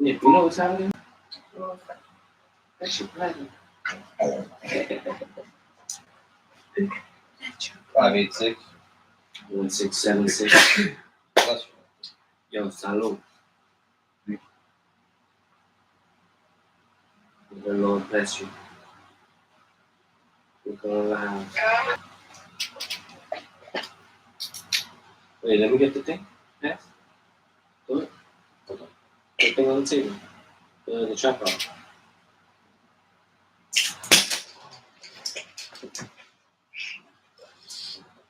Yeah, you know what's happening? That's your pleasure. 586 1676. Bless Yo, salud. The Lord bless you. We're going live. Wait, let me get the thing. Pass. Do it. Hold on. The thing on the table. The tripod.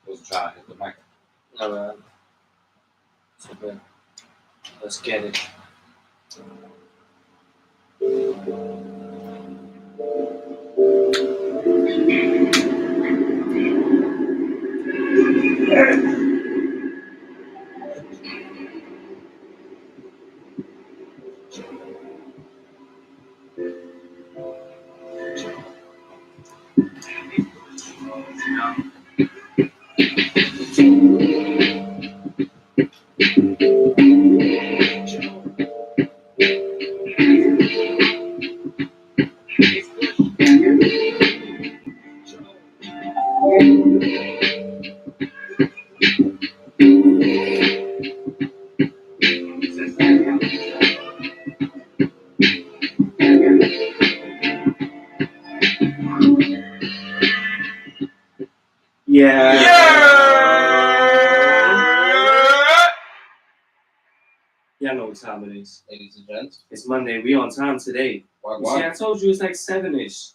Was trying to hit the mic. Alright. So good. Let's get it. Yeah. Y'all know what time it is. Ladies and gents. It's Monday. We on time today. Why? See, I told you it's like 7-ish.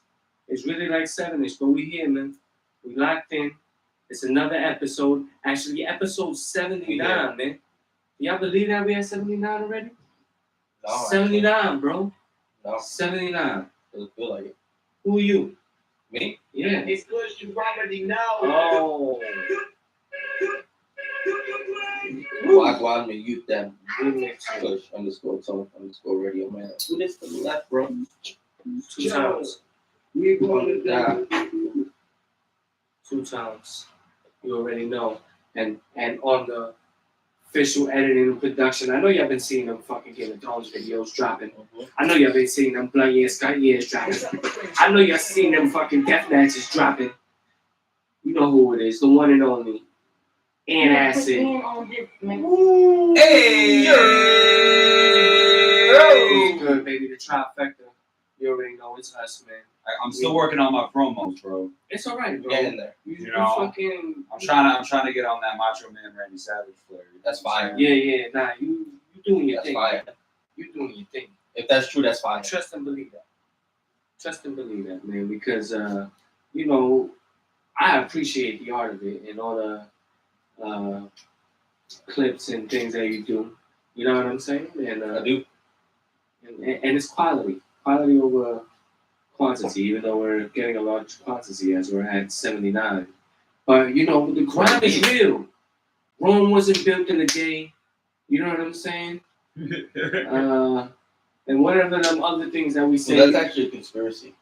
It's really like 7-ish, but we here, man. We locked in. It's another episode. Actually, episode 79, man. Y'all believe that we at 79 already? No, 79, actually. bro. No. 79. Doesn't feel like it. Who are you? Me? Yeah. It's good you already know. Oh. Wagwan me youth them. Remix. Push _tone _radio man. Who this to the left, bro? 2 times. We're going to 2 times. You already know. And on the official editing and production, I know y'all been seeing them fucking Game of Thrones videos dropping. I know y'all been seeing them Blood Years, Sky Years dropping. I know y'all seen them fucking death matches dropping. You know who it is, the one and only. And Acid. Hey! It's good, baby. The trifecta. You already know it's us, man. I'm still working on my promos, bro. It's alright, bro. Get in there. You know, fucking. I'm trying to get on that Macho Man Randy Savage flair. That's fine. Yeah. Nah, you doing your That's thing. fine. You doing your thing. If that's true, that's fine. Trust and believe that. Trust and believe that, man. Because you know, I appreciate the art of it and all the clips and things that you do. You know what I'm saying? And I do. And it's quality over quantity, even though we're getting a large quantity as we're at 79. But you know, the grind is real. Rome wasn't built in a day. You know what I'm saying? And whatever them other things that we say. Well, that's actually a conspiracy.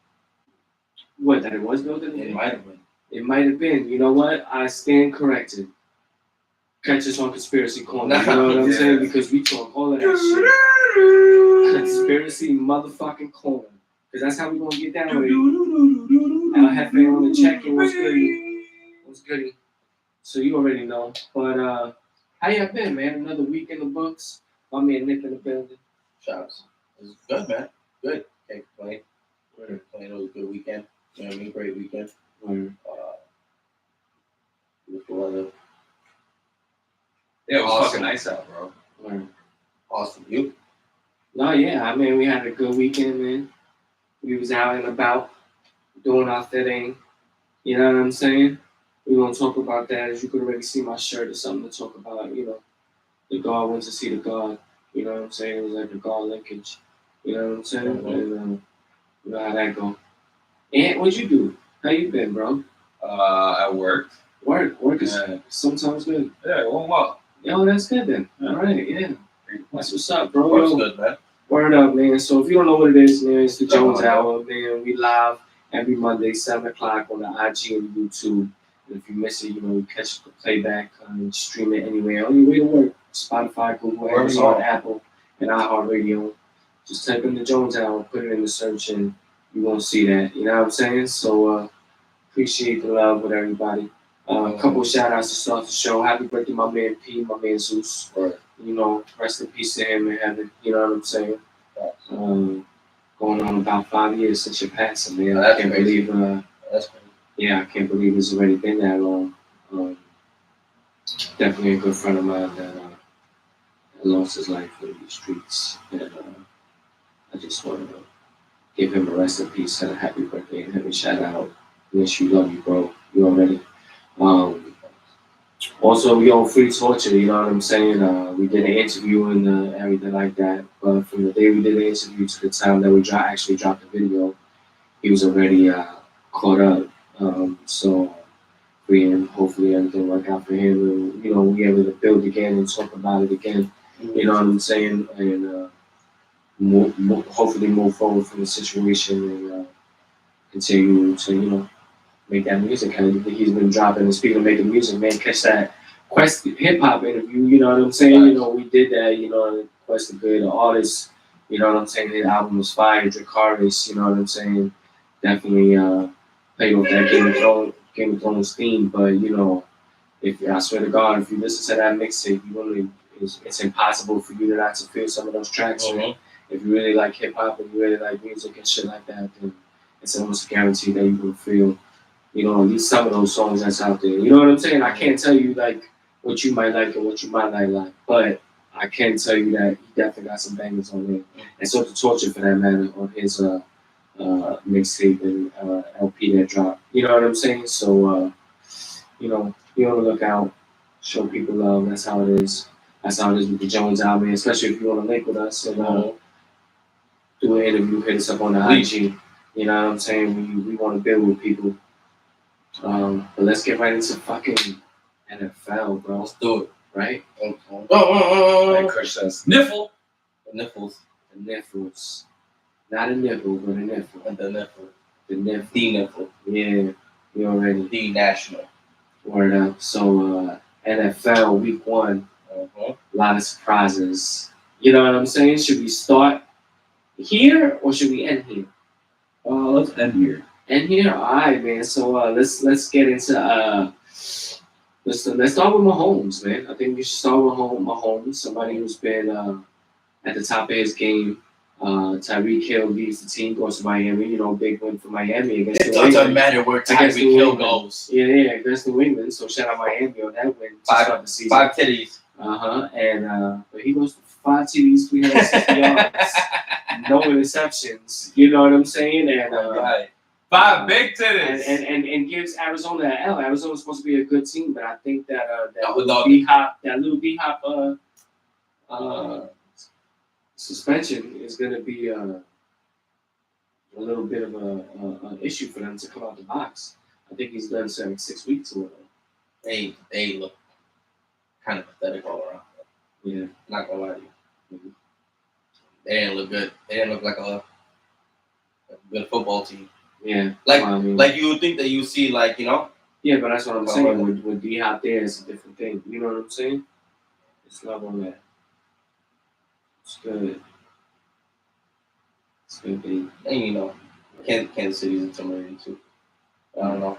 What, that it was built in a day? It might have been. It might have been. You know what? I stand corrected. Catch us on Conspiracy Corner. You know what I'm saying? Because we talk all of that shit. Conspiracy motherfucking Corner. Because that's how we gonna get down with it. I'll have on the check and what's goody. What's goody. So you already know. But how y'all been, man? Another week in the books. My man Nick in the building. Shouts. It was good, man. Good. Can't complain. It was a good weekend. You know what I mean? Great weekend. Beautiful weather. Yeah, it was Awesome. fucking nice out, bro. Awesome. You? No, yeah. I mean, we had a good weekend, man. We was out and about doing our thing. You know what I'm saying? We're gonna talk about that. As you could already see my shirt or something to talk about, you know. The God went to see the God. You know what I'm saying? It was like a God linkage. You know what I'm saying? Mm-hmm. And you know how that go. And what'd you do? How you been, bro? I worked. Work is sometimes good. Yeah, it went well. Yo, that's good then. All right, yeah. That's what's up, bro. Work's good, man. Word up, man. So if you don't know what it is, man, it's the Jones Hour, man. We live every Monday, 7 o'clock on the IG and YouTube. And if you miss it, you know, you catch the playback and stream it anywhere. On your way to work. Spotify, Google, Amazon, Apple, and iHeartRadio. Just type in the Jones Hour, put it in the search, and you won't see that. You know what I'm saying? So appreciate the love with everybody. A couple of shout outs to start the show. Happy birthday, my man P, my man Zeus. Right. You know, rest in peace to him in heaven. You know what I'm saying? Going on about 5 years since your passing, man. That's I can't crazy. believe. That's crazy. Yeah, I can't believe it's already been that long. Definitely a good friend of mine that lost his life in the streets. And I just want to give him a rest in peace and a happy birthday and have a shout out. Wish you love you, bro. You already. Also, we on free torture, you know what I'm saying? We did an interview and everything like that. But from the day we did the interview to the time that we actually dropped the video, he was already caught up. So we and hopefully everything work out for him. And, you know, we able to build again and talk about it again. You know what I'm saying? And hopefully move forward from the situation and continue to, you know, make that music. And he's been dropping. And speaking of making music, man, catch that Quest hip hop interview. You know what I'm saying? Right. You know, we did that. You know, Quest a good artist. You know what I'm saying? His album was fire. Dracarys. You know what I'm saying? Definitely played with that Game of Thrones theme. But you know, if I swear to God, if you listen to that mixtape, you really it's impossible for you not to feel some of those tracks. Right? If you really like hip hop and you really like music and shit like that, then it's almost a guarantee that you will feel, you know, at least some of those songs that's out there. You know what I'm saying? I can't tell you like what you might like and what you might not like, but I can tell you that he definitely got some bangers on there. And so the Torture for that matter on his mixtape and LP that dropped. You know what I'm saying? So you know, be on the lookout, show people love. That's how it is. That's how it is with the Jones album, especially if you want to link with us and do an interview, hit us up on the IG. You know what I'm saying? We want to build with people. But let's get right into fucking NFL, bro. Let's do it. Right? Like Chris says, niffle. The nipples. The nipples. Not a nipple, but a nipple. And the nipple. The nipple. The nipple. Yeah, you already. The national. Word up. So, NFL week 1. A lot of surprises. You know what I'm saying? Should we start here or should we end here? Let's end here. End here? Alright, man. So let's get into let's start with Mahomes, man. I think we should start with Mahomes, somebody who's been at the top of his game. Tyreek Hill leads the team, goes to Miami. You know, big win for Miami against It New England. doesn't matter where Tyreek Hill goes. Yeah, against New England. So shout out Miami on that win to start the season. 5 titties. And but he goes for 5 TDs, 360 yards, no interceptions. You know what I'm saying? And Right. 5 big titties. and gives Arizona an L. Arizona's supposed to be a good team, but I think that that little D-Hop suspension is going to be a little bit of a issue for them to come out the box. I think he's done 6 weeks or whatever. They look kind of pathetic all around. Yeah. Not gonna lie to you. They didn't look good. They didn't look like a good football team. Yeah. Like you would think that you see, like, you know. Yeah, but that's what I'm saying. With D-Hop there, it's a different thing. You know what I'm saying? It's not on that. It's good. It's good, baby. And you know, Kansas City's intimidating too. I don't know.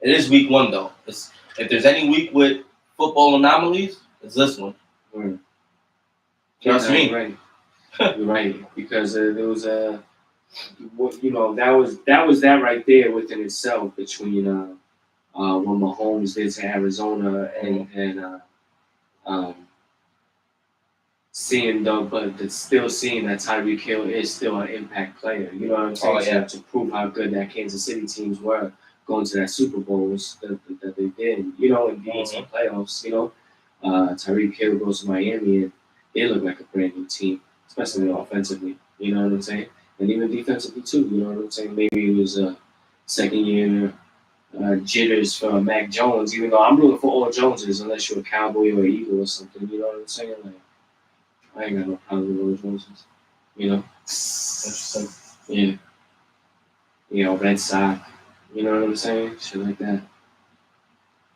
It is week 1 though. If there's any week with football anomalies, it's this one. Right. Trust me. Right. You're right, because there was you know, that was that right there within itself between what Mahomes did to Arizona and seeing still seeing that Tyreek Hill is still an impact player. You know what I'm saying? Oh, yeah. To prove how good that Kansas City teams were going to that Super Bowls that they did, you know, and being some playoffs, you know. Tyreek Hill goes to Miami and they look like a brand new team, especially offensively. You know what I'm saying? And even defensively too. You know what I'm saying? Maybe it was a second year jitters for Mac Jones, even though I'm rooting for all Joneses unless you're a Cowboy or an Eagle or something. You know what I'm saying? Like, I ain't got no problem with all Joneses. You know? Interesting. Yeah. You know, Red Sox. You know what I'm saying? Shit like that.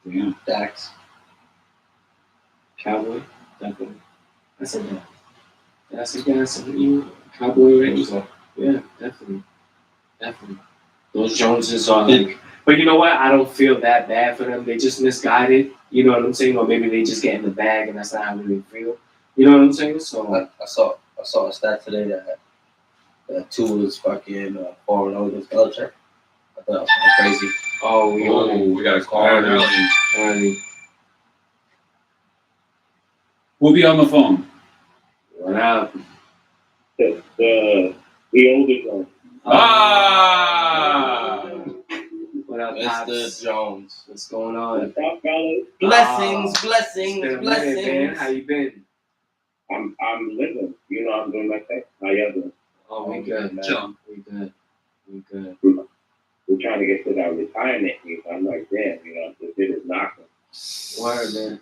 Yeah. Dax. Cowboy, definitely. That's a guy. That's a guy. Cowboy Rangers. Yeah, definitely. Those Joneses are like, but you know what? I don't feel that bad for them. They just misguided. You know what I'm saying? Or maybe they just get in the bag and that's not how they feel. You know what I'm saying? So I saw a stat today that Tua was fucking 4-0 against Belichick. I thought that was kind of crazy. We got a call early. Early. We'll be on the phone. What up? The oldest one. What up, Pops? Mr. Jones. What's going on? What's up, fellas? Blessings, It's blessings, been a minute, blessings. man. How you been? I'm living. You know, I'm doing my thing. How y'all doing? Oh, we good, man. Chilling. We good. We're trying to get to that retirement age. I'm like, damn, you know, the shit is knocking. Word, man.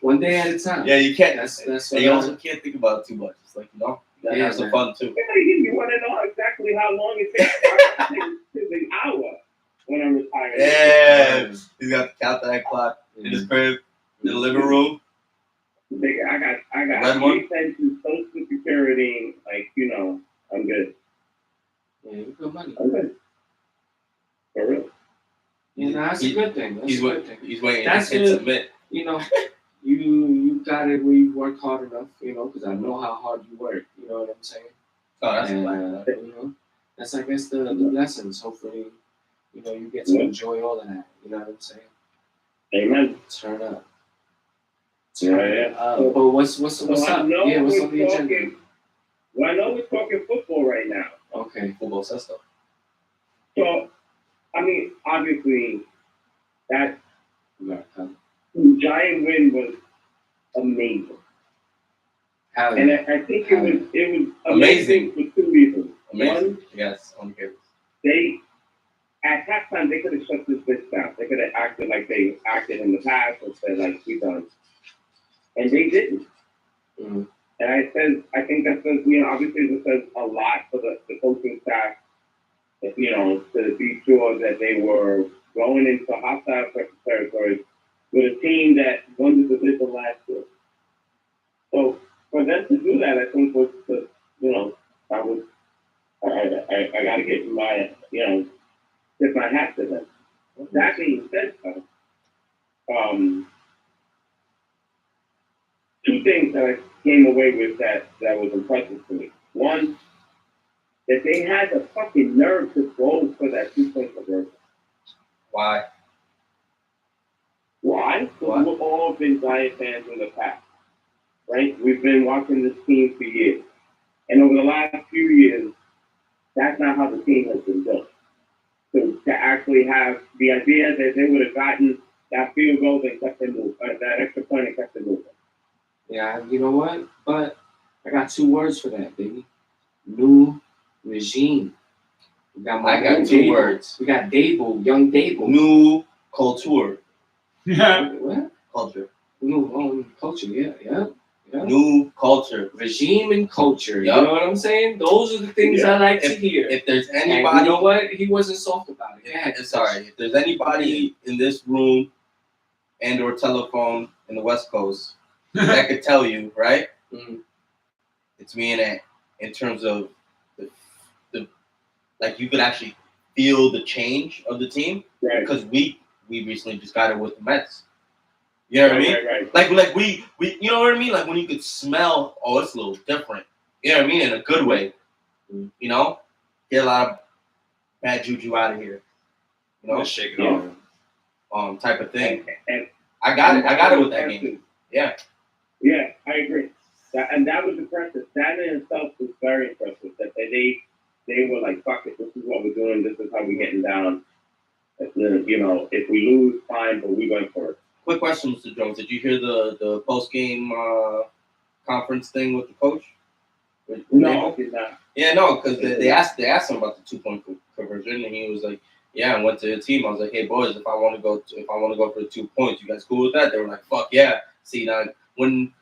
One day at a time. Yeah, you can't. That's And what you I- also can't think about it too much. It's like, you know, you gotta Yeah, have some man. fun too. You want to know exactly how long it takes? It's an hour when I'm retired. Yeah, he's got the countdown clock in his crib, in the living room. Nigga, I got Red one? 3 cents in Social Security. Like, you know, I'm good. Yeah, you good money. I'm good. For real. Yeah, no, that's a good thing. That's He's a good thing. He's waiting. That's to good. submit. You know, you got it where you work hard enough, you know, because I know how hard you work. You know what I'm saying? Oh, that's And, black. you know, that's, I guess, the blessings. Hopefully, you know, you get to enjoy all of that. You know what I'm saying? Amen. Turn up. Yeah. But what's up? Yeah, what's on the agenda? Well, I know we're talking football right now. Okay. Football system. So, I mean, obviously, that Hell giant win was amazing. yeah. And I think it was amazing for 2 reasons. Amazing. One, Yes, on campus. they, at halftime, they could have shut this bitch down. They could have acted like they acted in the past and said, like, we done. And they didn't. Mm-hmm. And I think that says, you know, obviously it says a lot for the coaching staff, you know, to be sure that they were going into hostile territory with a team that won the division last year. So for them to do that, I think was, you know, I got to get my, you know, tip my hat to them. That being said, two things that I came away with that was impressive to me. One, that they had the fucking nerve to go for that 2-point conversion. Why? Why? Because we've all been Giant fans in the past, right? We've been watching this team for years. And over the last few years, that's not how the team has been built. So to actually have the idea that they would have gotten that field goal and kept it moving, that extra point and kept it moving. Yeah, you know what? But I got 2 words for that, baby. New regime. We got I got 2 words. We got Dable, young Dable. New culture. What? Culture. New culture, yeah. New culture. Regime and culture. Yep. You know what I'm saying? Those are the things I like to hear. If there's And anybody, you know what? He wasn't soft about it. Yeah. sorry, if there's anybody in this room and or telephone in the West Coast that could tell you, right? Mhm. It's me and Ant. In terms of the like, you could actually feel the change of the team, Right. because we recently just got it with the Mets. You know what I mean? Right. Like we you know what I mean? Like when you could smell, oh, it's a little different. You know what I mean? In a good way. You know? Get a lot of bad juju out of here. You know? Just shake it off. Type of thing. And I got it with that game. Yeah. Yeah, I agree. That was impressive. That in itself was very impressive. That they were like, fuck it, this is what we're doing, this is how we're getting down. You know, if we lose, fine, but we went for it. Quick question, Mr. Jones. Did you hear the post game conference thing with the coach? No, I did not. Yeah, no, because they asked him about the 2-point conversion, and he was like, "Yeah," I went to the team. I was like, "Hey boys, if I want to go for the 2 points, you guys cool with that?" They were like, "Fuck yeah!" See, now when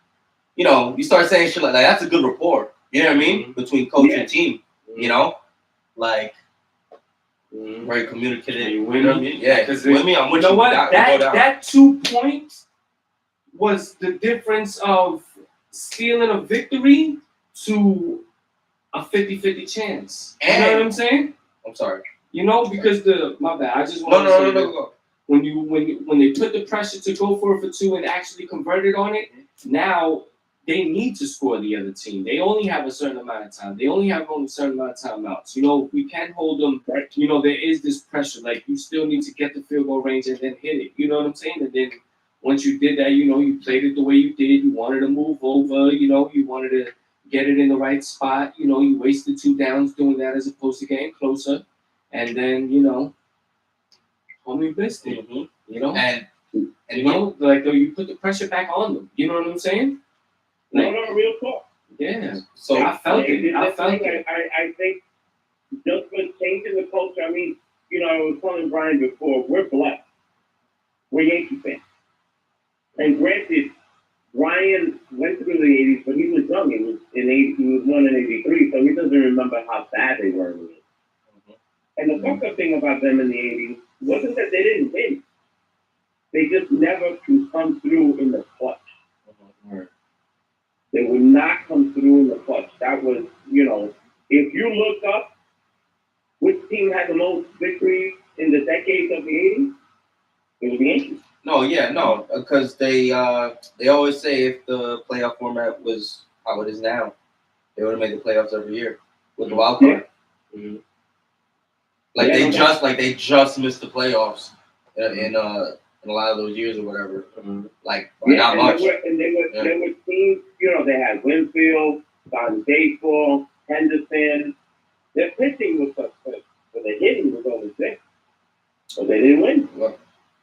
you know you start saying shit like that, that's a good rapport. You know what I mean? Between coach and team. You know, like very communicative. You You with know what I me? mean? Yeah, Because with me, I'm with you know you. what? Go That down. that 2 points was the difference of stealing a victory to a 50-50 chance. You And- know what I'm saying? I'm sorry. You know, because my bad. I just No, want to say that go. when they put the pressure to go for it for two and actually converted on it, now they need to score the other team. They only have a certain amount of time. They only have a certain amount of timeouts. You know, we can't hold them. Right. You know, there is this pressure. Like, you still need to get the field goal range and then hit it. You know what I'm saying? And then once you did that, you know, you played it the way you did. You wanted to move over. You know, you wanted to get it in the right spot. You know, you wasted 2 downs doing that as opposed to getting closer. And then, you know, homie missed it. Mm-hmm. You know? And You know, like, you put the pressure back on them. You know what I'm saying? Like, No, real talk. yeah. so I felt it. I felt it. I think just with changing the culture, I mean, you know, I was telling Brian before, we're blessed. We're Yankee fans. And granted, Brian went through the 80s, but he was young. He was born in 83, so he doesn't remember how bad they were in the 80s. And the fucked up thing about them in the 80s wasn't that they didn't win. They just never could come through in the clutch. They would not come through in the clutch. That was, you know, if you look up which team had the most victories in the decades of the 80s, it was the Yankees. No, because they always say if the playoff format was how it is now, they would have made the playoffs every year with the wild card. Yeah. Mm-hmm. Like Yeah, they just missed the playoffs in a lot of those years or whatever. Mm-hmm. Like not much. They were teams, you know, they had Winfield, Don Baseball, Henderson. Their pitching was suspect, but the hitting was always there. But they didn't win. Well,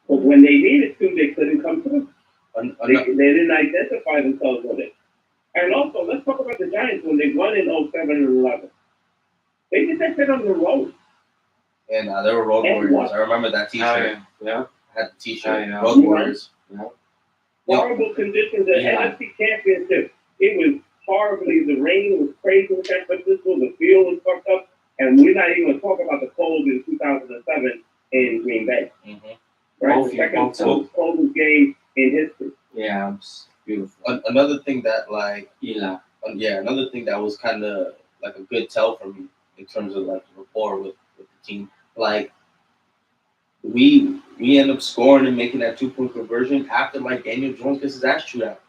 But when they needed to, they couldn't come through. They an- didn't identify themselves with it. And also, let's talk about the Giants when they won in 07 and 11. They did that shit on the road. and they were road And warriors. what? I remember that T-shirt. Yeah. I had the T-shirt. Yeah. Road warriors. Horrible conditions. The Yeah. NFC Championship, it was horribly, the rain was crazy in San Francisco, the field was fucked up, and we're not even talking about the cold in 2007 in Green Bay. Mm-hmm. Right? Both The second both coldest game in history. Yeah, it's beautiful. Another thing that like Eli. another thing that was kind of like a good tell for me in terms of like the rapport with the team. Like we end up scoring and making that 2-point conversion after like Daniel Jones gets his ass chewed out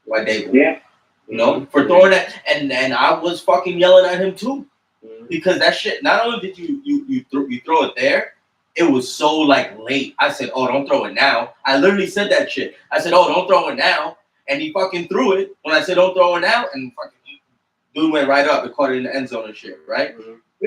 by David. Yeah. You know, for throwing that, and I was fucking yelling at him too, Mm-hmm. because that shit. Not only did you throw it there, it was so like late. I said, "Oh, don't throw it now." I literally said that shit. I said, "Oh, don't throw it now," and he fucking threw it when I said, "Don't throw it now," and fucking dude went right up and caught it in the end zone and shit. Right?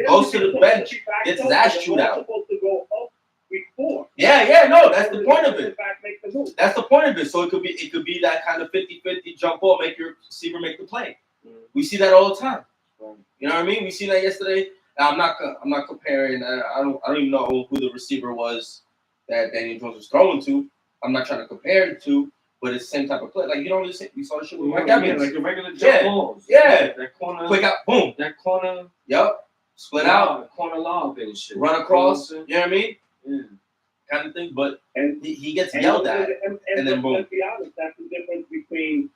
Goes to the bench, gets his ass chewed out. Supposed to go up before. Yeah, no, that's the point of it. Back, make the move. That's the point of it. So it could be that kind of 50-50 jump ball, make your receiver make the play. We see that all the time. You know what I mean? We see that yesterday. I'm not comparing. I don't even know who the receiver was that Daniel Jones was throwing to. I'm not trying to compare it to, but it's the same type of play. Like, you know, we saw the shit with Mike Evans. Like the regular jump balls. Yeah. That corner. Quick out, boom. That corner. Yep. Split out. Corner lob and shit. Run across. You know You know what I mean? Yeah. Kind of thing. But And he gets yelled at. And then boom. Let's be honest, that's the difference between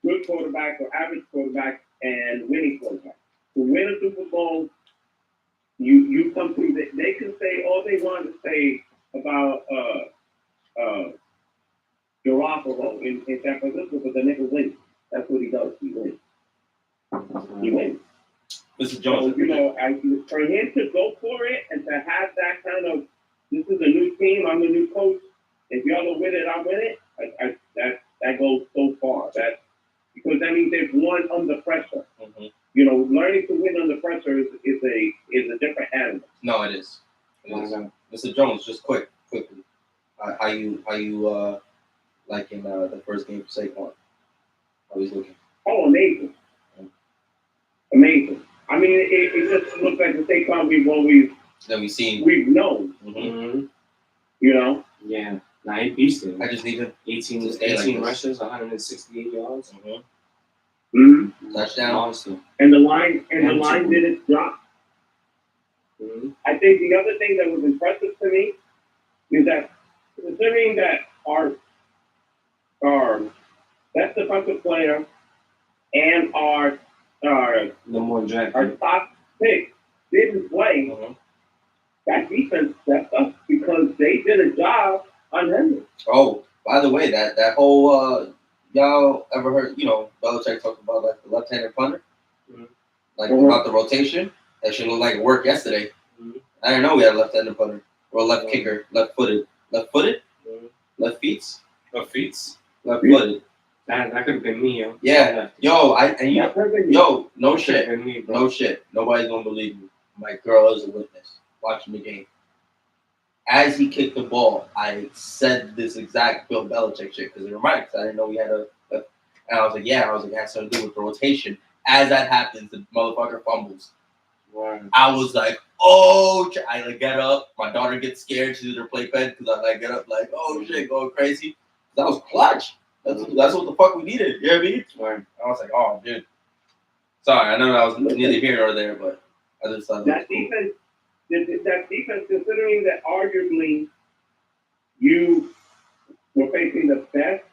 good quarterback or average quarterback and winning quarterback. To win a Super Bowl, you come through. They can say all they want to say about Garoppolo in San Francisco, but the nigga wins. That's what he does. He wins. He wins. Mr. Jones. So, you know, for him to go for it and to have that kind of, this is a new team, I'm the new coach. If y'all are with it, I'm with it. That goes so far. Because that means they've won under pressure. Mm-hmm. You know, learning to win under pressure is a different animal. No, it is. Mr. Jones, just quickly, how you like in the first game for Saquon? How he's looking? Oh, amazing. Amazing. I mean, it just looks like the Saquon we've known. Mm-hmm. You know? Yeah. Nah, he beast it. I just need him. 18 like rushes, 168 yards. Mm-hmm. Mm-hmm. Touchdown. Monster. And the line didn't drop. Mm-hmm. I think the other thing that was impressive to me is that considering that our best defensive player and our more our drafted. top pick didn't play, that defense stepped up because they did a job on Henry. Oh, by the way, that whole y'all ever heard? Belichick talked about like the left-handed punter, like about the rotation. That shit looked like it worked yesterday. I didn't know we had a left-handed punter or left kicker, left-footed, left feet, Left feet. left-footed. That could have been me, yo. Yeah, yo, no That shit, could've been me, bro. no shit. Nobody's gonna believe me. My girl is a witness watching the game. As he kicked the ball, I said this exact Bill Belichick shit because it reminded me. 'Cause I didn't know we had a. And I was like, yeah, it has something to do with the rotation. As that happens, the motherfucker fumbles. Right. I was like, oh, I like get up. My daughter gets scared. She's in her playpen because I like get up like, oh shit, going crazy. That was clutch. That's what the fuck we needed. You know what I mean? Right. I was like, oh, dude. Sorry, I know that was neither here nor there, but I just thought That defense, considering that arguably you were facing the best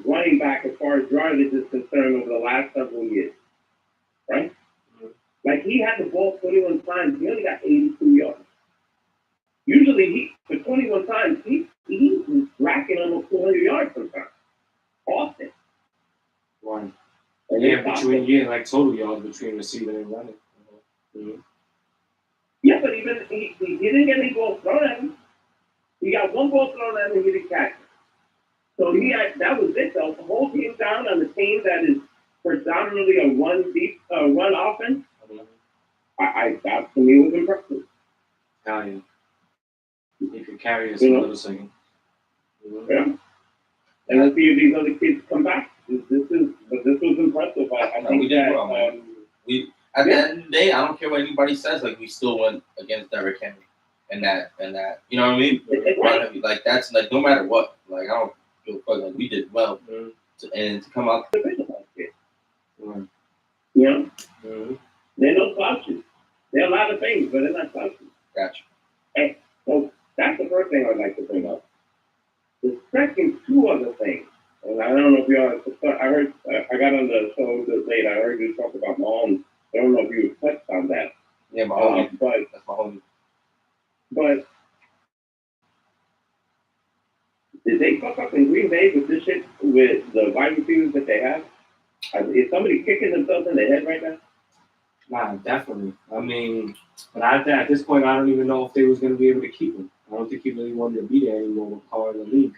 running back as far as yardage is concerned over the last several years, right? Like he had the ball 21 times, he only got 82 yards. Usually, for 21 times, he's racking almost 200 yards sometimes. Often. Right. And Yeah, like total yards between receiving and running. Yeah, but even he didn't get any balls thrown at him. He got one ball thrown at him and he didn't catch it. So that was it though. The whole team down on the team that is predominantly a run offense. That to me was impressive. Hell yeah. He could carry us a little second. Yeah. And let's see if these other kids come back. This was impressive. I think we did that well, man. At the end of the day, I don't care what anybody says. Like we still went against Derrick Henry, and that. You know what I mean? Right. Like that's like no matter what. Like I don't give a fuck. Like we did well, and to come out. You know, they're no slouches. They're a lot of things, but they're not slouches. Gotcha. And so that's the first thing I'd like to bring up. The second two other things, and I don't know if y'all. I heard I got on the show this late. I heard you talk about Mahomes. I don't know if you touched on that. Yeah, my homie. But That's my homie. But did they fuck up in Green Bay with this shit with the wide receivers that they have? Is somebody kicking themselves in the head right now? Nah, definitely. I mean, but at this point, I don't even know if they was going to be able to keep him. I don't think he really wanted to be there anymore with Carr in the league.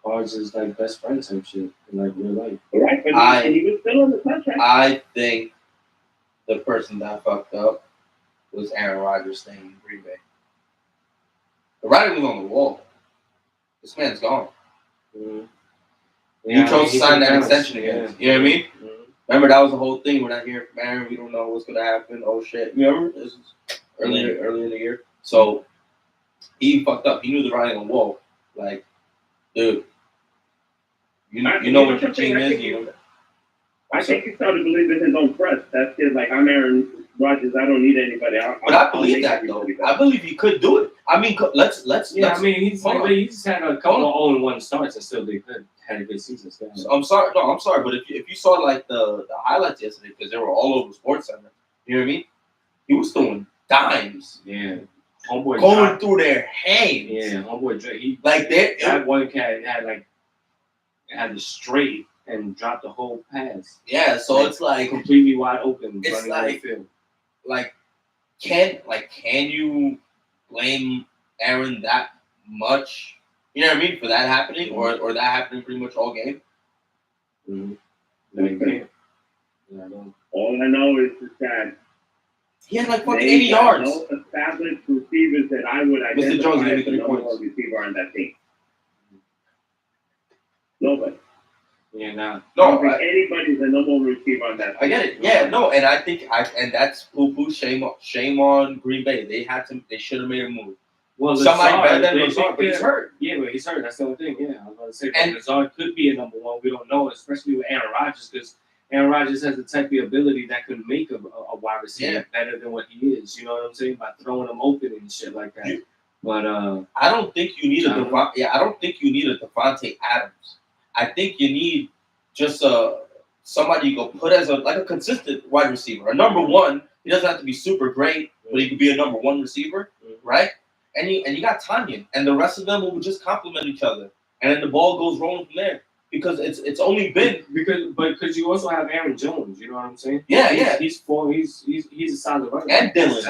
Carr's is like best friend type shit in like real life. Right, but he was still on the contract. I think the person that fucked up was Aaron Rodgers staying in Green Bay. The writing was on the wall. This man's gone. Yeah, You chose to sign that extension again. You know what I mean? Remember, that was the whole thing. We're not hearing from Aaron. We don't know what's going to happen. Oh, shit. Remember? This is early in the year. So, he fucked up. He knew the writing on the wall. Like, dude, you know what your team is. I think he started believing his own press. That's it. Like, I'm Aaron Rodgers. I don't need anybody. But I believe that, though. I believe he could do it. I mean, let's. Yeah, I mean, he's had a couple of 0-1 starts and still had a good season. I'm sorry. No, I'm sorry. But if you saw, like, the highlights yesterday, because they were all over SportsCenter, you know what I mean? He was throwing dimes. Yeah. Homeboy going through their hands. Yeah, homeboy Drake. He like that one cat had the straight and dropped the whole pass. Yeah, so it's like completely wide open. It's running like the field. Can you blame Aaron that much? You know what I mean, for that happening or that happening pretty much all game? No, you can't. All I know is that he had like fucking 80 yards. No established receivers that I would identify Mr. Jones gave me as the 3 number points. one receiver on that team. Nobody. Yeah, nah. No, anybody's the number one receiver on that team. I get it. Yeah, no, and I think and that's poo-poo. Shame on Green Bay. They should have made a move. Well, somebody better than Lazard, but he's hurt. Yeah, but he's hurt. That's the only thing. Yeah, I was about to say, and Lazard could be a number one. We don't know, especially with Aaron Rodgers, because Aaron Rodgers has the type of ability that could make a wide receiver better than what he is. You know what I'm saying? By throwing him open and shit like that. Yeah. But I don't think you need I don't think you need a Devontae Adams. I think you need just somebody you go put as a consistent wide receiver. A number one, he doesn't have to be super great, but he could be a number one receiver, right? And you got Tanyan, and the rest of them will just complement each other, and then the ball goes rolling from there. Because it's only been because you also have Aaron Jones, you know what I'm saying? Yeah, He's a solid runner. and Dylan,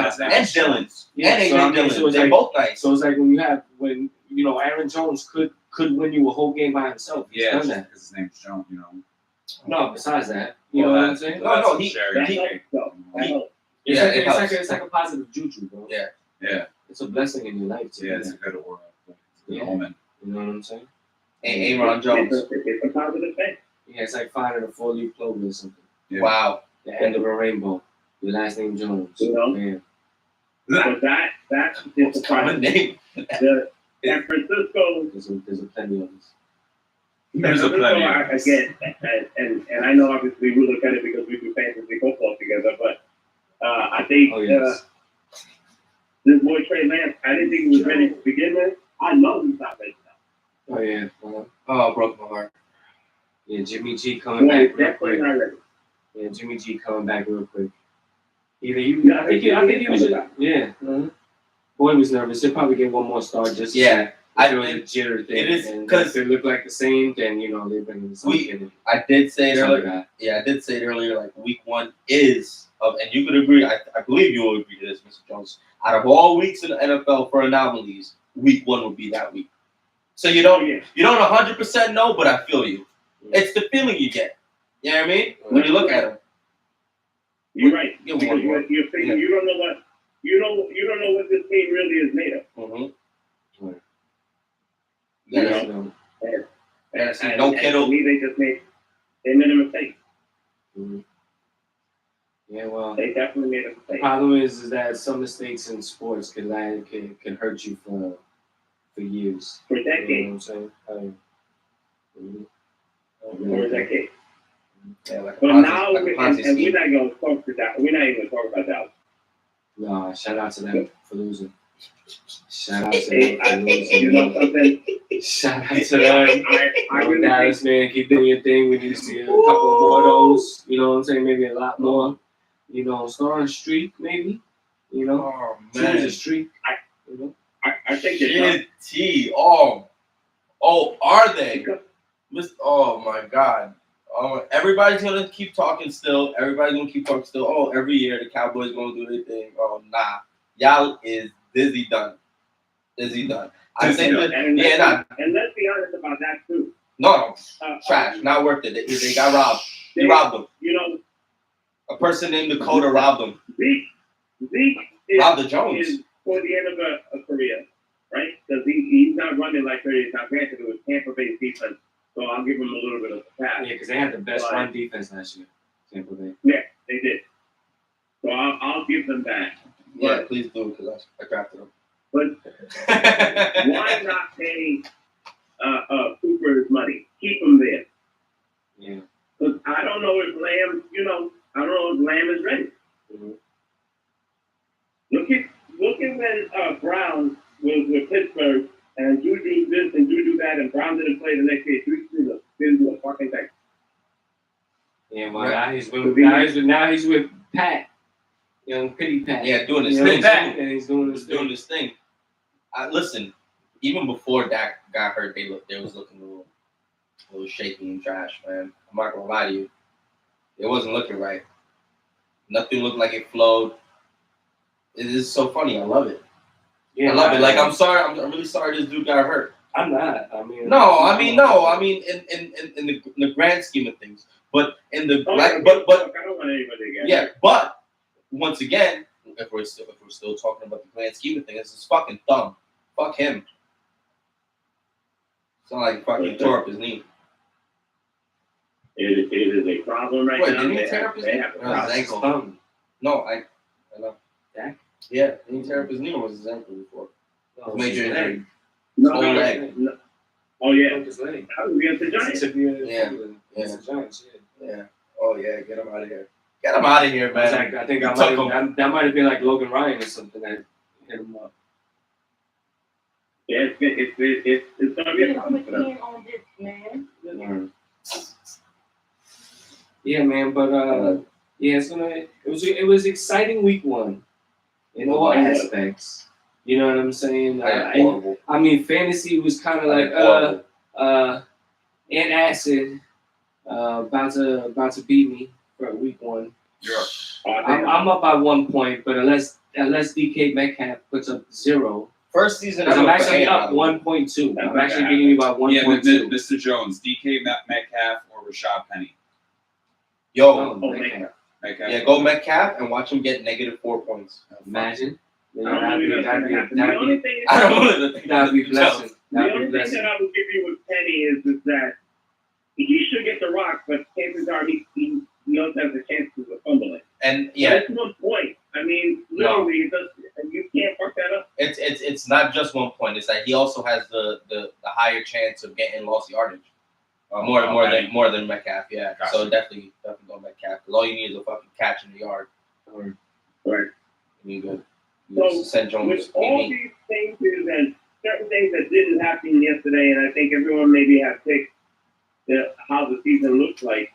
Yeah, and so, AJ I mean, Dillon, so it's they're like, both nice. So it's like when Aaron Jones could win you a whole game by himself. He's Yeah, done that. because his name's Jones, you know. No, besides that, you know what I'm saying? No, It's like a positive juju, bro. Yeah, It's a blessing in your life. it's a good aura. It's a good Yeah. omen. You know what I'm saying? Aaron Jones. It's a positive thing. Yeah, it's like finding a 4-leaf clover or something. Yeah. Wow. The end of a rainbow. Your last name Jones. You know? Man. But that's just What's a the common name? The San Francisco. There's a plenty of us. There's a plenty of us. Again, and I know obviously we look at it because we do fantasy football together, but I think this boy Trey Lance, I didn't think he was ready to begin with. I know he's not ready now. Oh yeah. Oh, broke my heart. Yeah, Jimmy G coming back real Definitely quick. not ready. Yeah, Jimmy G coming back real quick. I think he was. Yeah. Mm-hmm. Boy was nervous. He'll probably get one more start just. Yeah. I know it's a jitter thing. It is, and 'cause if they look like the same, then they bring in something. I did say it earlier. Yeah, I did say it earlier. Like week one is and you could agree. I believe you will agree to this, Mr. Jones. Out of all weeks in the NFL for anomalies, week one would be that week. So you don't 100% know, but I feel you. It's the feeling you get. You know what I mean? When you look at him. You're right. You're Because you're thinking you don't know what you don't know what this team really is made of. Mm-hmm. You know? And no Kittle. to me, they made a mistake. Mm-hmm. Yeah, well, they definitely made a mistake. The problem is that some mistakes in sports can hurt you for years. For decades. You know what I'm saying? For a decade. Yeah, like but now, and we're not going to talk to that. We're not even going to talk about that. No, shout out to them for losing. Shout out to them for losing. You know something? Shout out to them. I really Dallas, man, keep doing your thing. We need to see a couple more of those. You know what I'm saying? Maybe a lot more. Start on a streak, maybe. Oh, man. Choose a streak. I think it's Oh, are they? Oh my God. Everybody's gonna keep talking still. Everybody's gonna keep talking still. Oh, every year the Cowboys gonna do their thing. Oh, nah. Y'all is dizzy done. I think and let's be honest about that too. No, trash. Not worth it. They got robbed. They robbed them. A person named Dakota robbed them. Zeke robbed the Jones. Is for the end of a career, right? Because he's not running like 30. Now, granted, it was Tampa Bay's defense, so I'll give him a little bit of a pass. Yeah, because they had the best run defense last year. Tampa Bay. Yeah, they did. So I'll give them that. Yeah, please do, because I drafted them. But why not pay Cooper his money? Keep him there. Yeah. Because I don't know if Lamb, I don't know if Lamb is ready. Mm-hmm. Look at when Brown was with Pittsburgh and Juju this and Juju that, and Brown didn't play the next day. Didn't do a fucking thing. Yeah, well, now he's with Pat. Young Pity Pat. Yeah, doing his thing. And he's doing his thing. Listen, even before Dak got hurt, they was looking a little shaky and trash, man. I'm not gonna lie to you. It wasn't looking right. Nothing looked like it flowed. It is so funny. I love it. Yeah, I love it. Like, I'm sorry. I'm really sorry this dude got hurt. I'm not. I mean, in the grand scheme of things, but in the but I don't want anybody to get hurt. But once again, if we're still talking about the grand scheme of things, it's fucking dumb. Fuck him. It's not like fucking tore up his knee. It is a problem right now. Didn't he tear up his knee? His ankle. No, I know. Dak? Yeah, didn't he tear up his knee or was his ankle before? No, major injury. No. Leg. Oh yeah. His leg. That was against the Giants. Against the Giants. Yeah. Oh yeah. Get him out of here. Get him out of here, man. I think that might have been like Logan Ryan or something that hit him up. Yeah, it's gonna be a problem for them. Yeah, Yeah, man. But yeah, it was exciting week one in all aspects. You know what I'm saying? I mean, fantasy was kind of like and acid about to beat me for week one. I'm up by 1 point, but unless DK Metcalf puts up 0. First season, I'm actually up 1.2. I'm actually beating you by 1.2. Yeah, Mr. Jones, DK Metcalf or Rashad Penny. Metcalf. Metcalf. Yeah, go Metcalf and watch him get -4 points. Imagine. That'd be That'd be blessing. The only thing that I would give you with Penny is that he should get the rock, but chances are he also has a chance to fumble it. And yeah, that's 1 point. I mean, literally, you can't fuck that up. It's not just 1 point. It's that he also has the higher chance of getting lost yardage. More than Metcalf. Yeah. Gotcha. So definitely go Metcalf because all you need is a fucking catch in the yard. Right. You good. So St. Jones with all these changes and certain things that didn't happen yesterday, and I think everyone maybe has picked how the season looks like.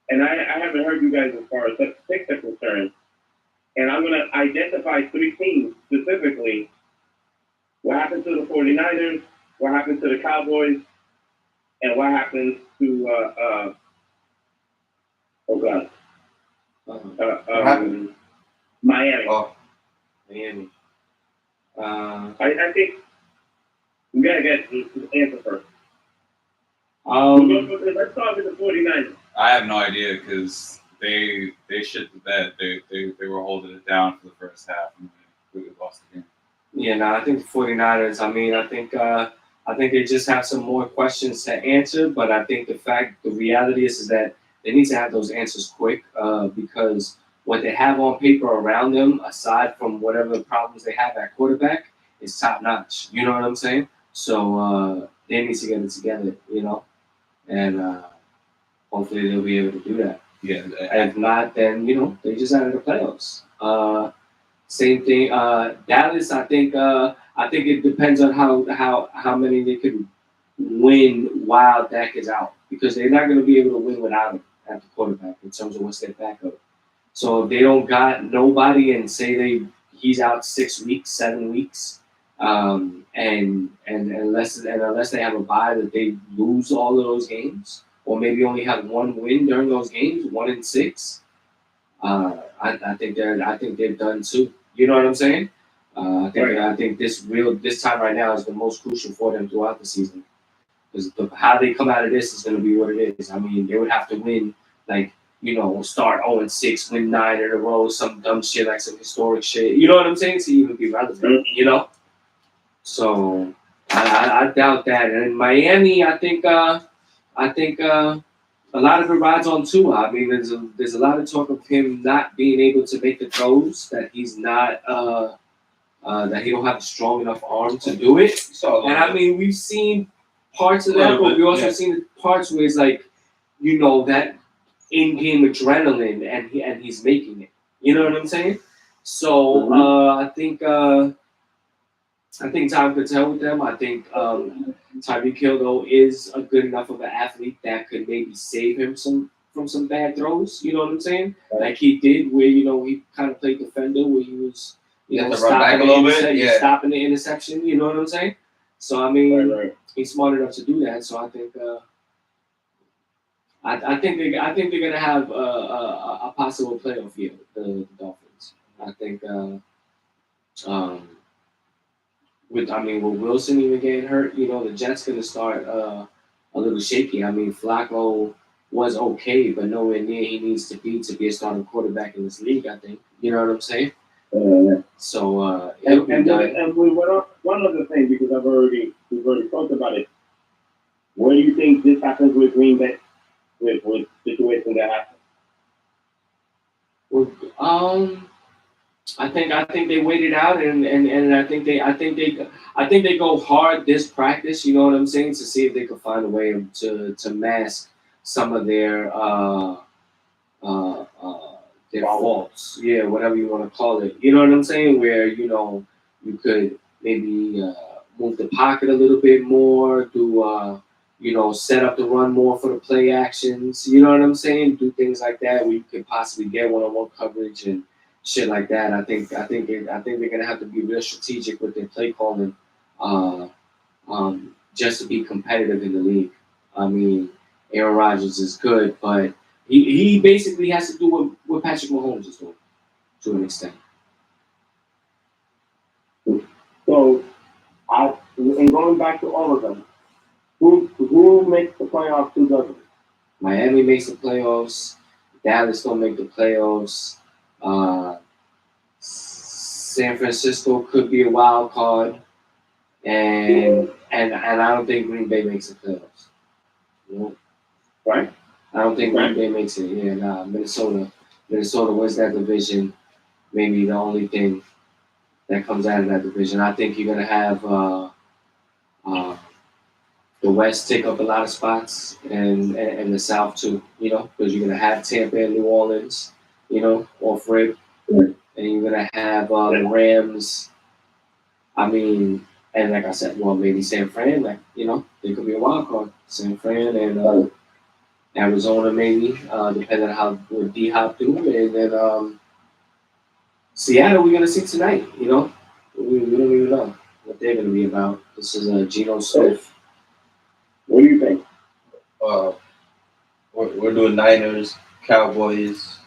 And I haven't heard you guys as far as such picks are concerned. And I'm going to identify 3 teams specifically. What happens to the 49ers, what happens to the Cowboys, and what happens to, Miami. Oh, Miami. I think we got to get the answer first. Let's start with the 49ers. I have no idea because they shit the bed. They were holding it down for the first half and we lost the game. Yeah, no, I think the 49ers, I think they just have some more questions to answer, but I think the reality is that they need to have those answers quick because what they have on paper around them, aside from whatever problems they have at quarterback, is top notch. You know what I'm saying? So they need to get it together, and hopefully they'll be able to do that. Yeah. If not, then they just out of the playoffs. Same thing. Dallas, I think it depends on how many they could win while Dak is out because they're not going to be able to win without him at the quarterback in terms of what's their backup. So if they don't got nobody and say he's out 6 weeks, 7 weeks, and unless they have a bye that they lose all of those games, or maybe only have 1 win during those games, 1-6. I think they're done too. You know what I'm saying? I think this time right now is the most crucial for them throughout the season because how they come out of this is going to be what it is. I mean, they would have to win start 0-6, win 9 in a row, some dumb shit like some historic shit. You know what I'm saying? To even be relevant, So I doubt that. And in Miami, I think a lot of it rides on Tua. I mean, there's a lot of talk of him not being able to make the throws, that he's not that he don't have a strong enough arm to do it. And I mean, we've seen parts of that, but we also seen parts where it's like, that in-game adrenaline, and he's making it. You know what I'm saying? So I think time could tell with them. I think Tyreek Hill, though, is a good enough of an athlete that could maybe save him from some bad throws. You know what I'm saying? Like he did, where he kind of played defender, where he was stopping the interception. You know what I'm saying? So I mean, he's smart enough to do that. So I think I think they're gonna have a possible playoff year. The Dolphins. I think. With Wilson even getting hurt, the Jets gonna start a little shaky. I mean, Flacco was okay, but nowhere near he needs to be a starting quarterback in this league. I think. You know what I'm saying? So and one other thing, because we've already talked about it. Where do you think this happens with Green Bay? With situation that happens? Well, I think they waited out and I think they go hard this practice. You know what I'm saying? To see if they could find a way to mask some of their faults. Yeah, whatever you want to call it. You know what I'm saying? Where you could maybe move the pocket a little bit more, do set up the run more for the play actions. You know what I'm saying? Do things like that where you could possibly get one-on-one coverage and shit like that. I think they're gonna have to be real strategic with their play calling, just to be competitive in the league. I mean, Aaron Rodgers is good, but he basically has to do what Patrick Mahomes is doing to an extent. So, and going back to all of them, who makes the playoffs? Who doesn't? Miami makes the playoffs. Dallas don't make the playoffs. San Francisco could be a wild card, and I don't think Green Bay makes the playoffs. Right? I don't think Green Bay makes it. Yeah, nah. Minnesota wins that division. Maybe the only thing that comes out of that division. I think you're gonna have the West take up a lot of spots, and the South too. Because you're gonna have Tampa and New Orleans. Off rip. And you're gonna have the Rams. I mean, and like I said, well, maybe San Fran. They could be a wild card. San Fran and Arizona, maybe, depending on what D Hop do. And then Seattle, we're gonna see tonight. We don't even know what they're gonna be about. This is Geno Smith. What do you think? We're doing Niners, Cowboys,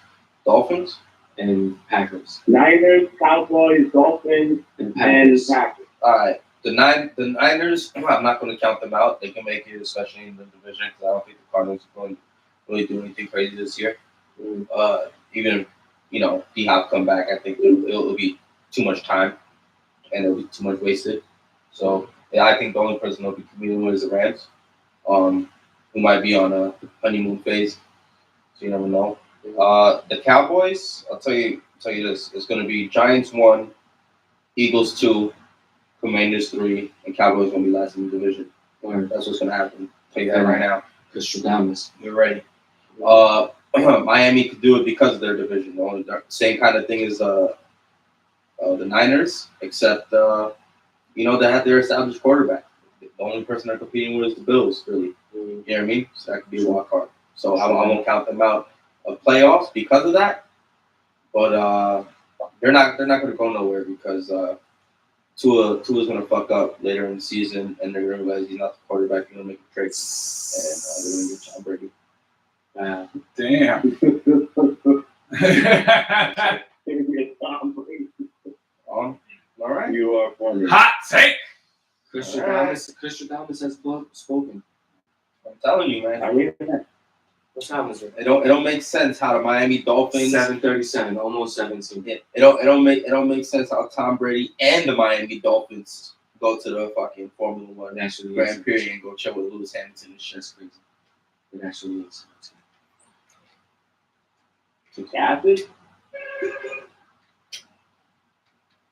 Dolphins. And Packers. Niners, Cowboys, Dolphins, and Packers. All right. The Niners, I'm not going to count them out. They can make it, especially in the division, because I don't think the Cardinals are going to really do anything crazy this year. Even if, D-Hop come back, I think it'll be too much time, and it'll be too much wasted. So, yeah, I think the only person that'll be competing with is the Rams, who might be on a honeymoon phase. So you never know. The Cowboys, I'll tell you this: it's going to be Giants 1, Eagles 2, Commanders 3, and Cowboys going to be last in the division. That's what's going to happen. I'll tell you that right now. Because you're ready. Miami could do it because of their division. The same kind of thing as the Niners, except they have their established quarterback. The only person they're competing with is the Bills, really. You know what I mean? So that could be a wild card. So I won't count them out of playoffs because of that, but they're not going to go nowhere because Tua's going to fuck up later in the season, and they're going to realize he's not the quarterback. They're going to make a trade, and they're going to get Tom Brady. Damn. All right. You are forming. Hot take. Christian Thomas has spoken. I'm telling you, man. I mean, What time is it? It don't make sense how the Miami Dolphins 7:37, almost 17. It don't make sense how Tom Brady and the Miami Dolphins go to the fucking Formula One Grand Prix and go chill with Lewis Hamilton and shit. That's crazy. It actually is. acid.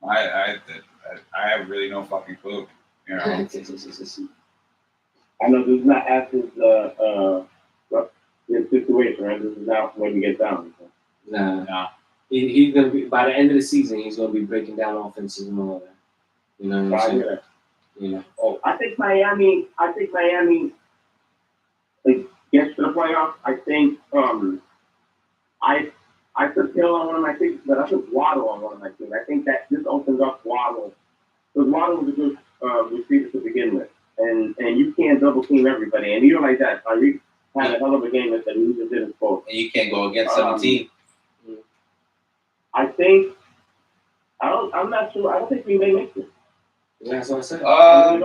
I have really no fucking clue. I know this is not acid. This situation, right? This is not when you get down. Nah. He's gonna be by the end of the season. He's gonna be breaking down offenses and all that. You know what I'm saying? Oh, I think Miami gets to the playoffs. I think I took Hill on one of my teams, but I took Waddle on one of my teams. I think that this opens up Waddle because Waddle was a good receiver to begin with, and you can't double team everybody, and you don't like that. Tyreek had a hell of a game that he just didn't score. And you can't go against 17. I think I'm not sure. I don't think we may make it. Yeah, that's what I said. They're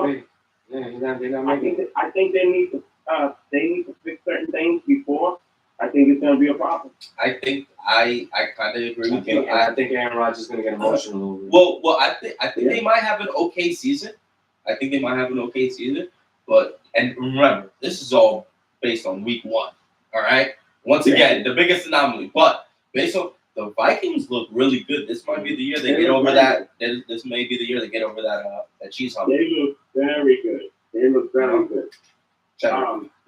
not making it. I think they need to fix certain things before. I think it's going to be a problem. I think I kind of agree with you. I think Aaron Rodgers is going to get emotional over it. Well, I think they might have an okay season. But and remember, this is all based on week 1. All right. Once again, the biggest anomaly. But based on the Vikings look really good. This might be the year they get over that. This may be the year they get over that cheese hump. They look very good. The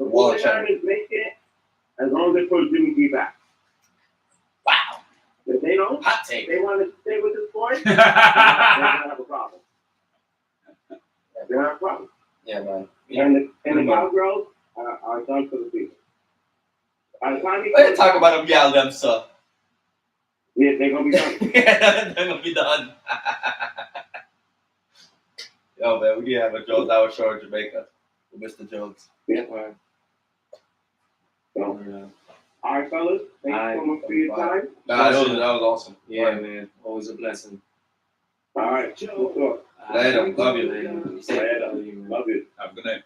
49ers make it as long as they put Jimmy G back. Wow. If they don't, hot take. They want to stay with this boy, they're going to have a problem. They're going to have a problem. Yeah, man. And the Cowgirls, are done for the season. Let's talk about them, y'all, them, sir. Yeah, they're gonna be done. Yeah, they're gonna be done. Yo, man, we did have a Jones Hour show in Jamaica with Mr. Jones. Yeah. Alright. So, all right, fellas. Thank you so much for your time. Nah, that was awesome. Yeah, man. Always a blessing. All right. We'll talk. Later. Love you. Later. Love you, man. Love you. Have a good night.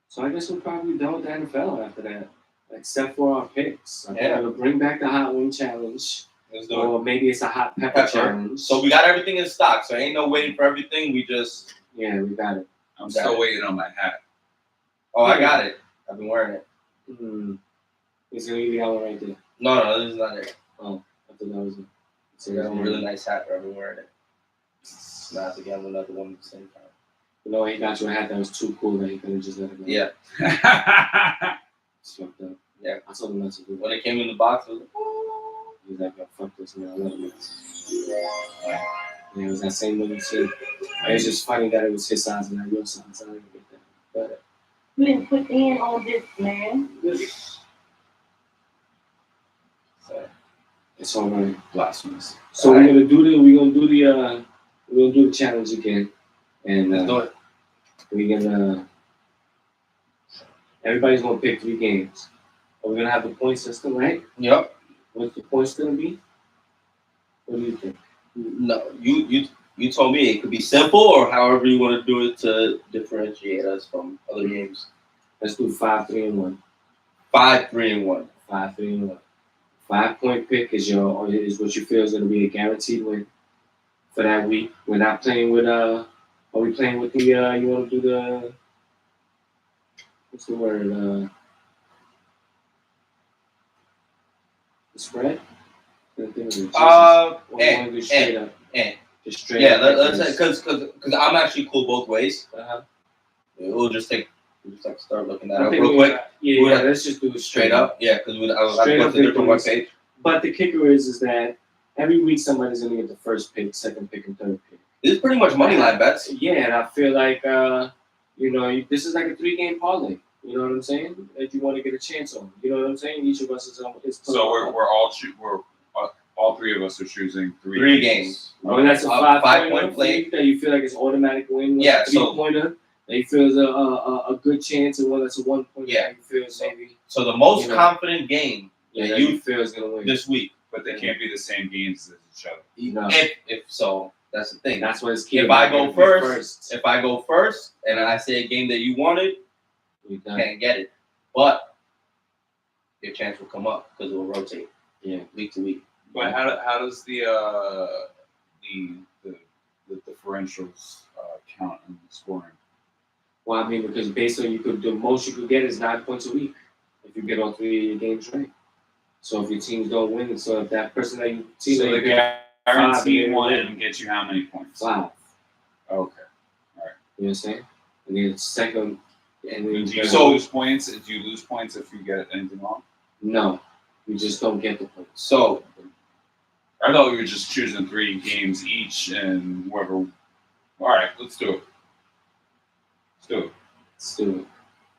So I guess we're probably done with the NFL after that, except for our picks. I'm Yeah. gonna bring back the hot wing challenge, Let's do it. or maybe it's a hot pepper challenge. So we got everything in stock, so ain't no waiting for everything. We just. Yeah, we got it. I'm Got still it. waiting on my hat. Oh, I got it. I've been wearing it. It's gonna be the yellow right there. No, this is not it. Oh, I thought that was it. So I got a really nice hat, but I've been wearing it. Now it's again another one at the same time. You know, he got you a hat that was too cool that he could have just let it go. Yeah. It's fucked up. Yeah. I told him not to do When it. it came in the box, it was like, He was like, yo, fuck this, man. I love you. Yeah, it was that same one you said. It was just funny that it was his size and not your size. I didn't get that. But You didn't put in on this, man. so, it's all right. Blasphemous. So we're gonna do the challenge again. And let's do it. we're gonna everybody's gonna pick 3 games. We're gonna have the point system, right? Yep. What's the points gonna be? What do you think? No, you told me it could be simple or however you want to do it to differentiate us from other games. Let's do 5, 3, and 1. 5, 3, and 1. 5, 3, and 1. 5-point pick is what you feel is gonna be a guaranteed win for that week. We're not playing with are we playing with the you wanna do the what's the word? The spread? Or you wanna do straight up? Just straight Yeah, up. let's because I'm actually cool both ways. Uh-huh. We'll just start looking that I up think real quick. Yeah, let's just do it Straight up, yeah, because I'll Straight go up to a different is- webpage. But the kicker is that every week somebody's gonna get the first pick, second pick, and third pick. It's pretty much money line bets. Yeah, and I feel like this is like a 3-game parlay. You know what I'm saying? That you want to get a chance on. You know what I'm saying? Each of us is So all 3 of us are choosing 3 games. Oh, that's a five 5-point point play. that you feel like it's automatic win. Yeah, a so- 3-pointer that you feel is a good chance, and one that's a 1-pointer Yeah. that you feel is maybe So the most You know. confident game that that you you feel is gonna win. this week. But they can't be the same games as each other. No. If so, that's the thing. That's what it's key. If I about. go Be first, If I go first and I say a game that you wanted, we you done. can't get it. But your chance will come up because it will rotate. Yeah. Week to week. But how does the differentials count in the scoring? Well, I mean, because based on the most you could get is 9 points a week if you get all 3 of your games right. So if your teams don't win, so if that person that you team So that the you get guaranteed five, one gets you how many points? 5, Okay. you know what I'm saying? And then second, and then Do you So- lose points? Do you lose points if you get anything wrong? no, you just don't get the points. So I thought we were just choosing 3 games each, and whoever. All right, let's do it. Let's do it. Let's do it.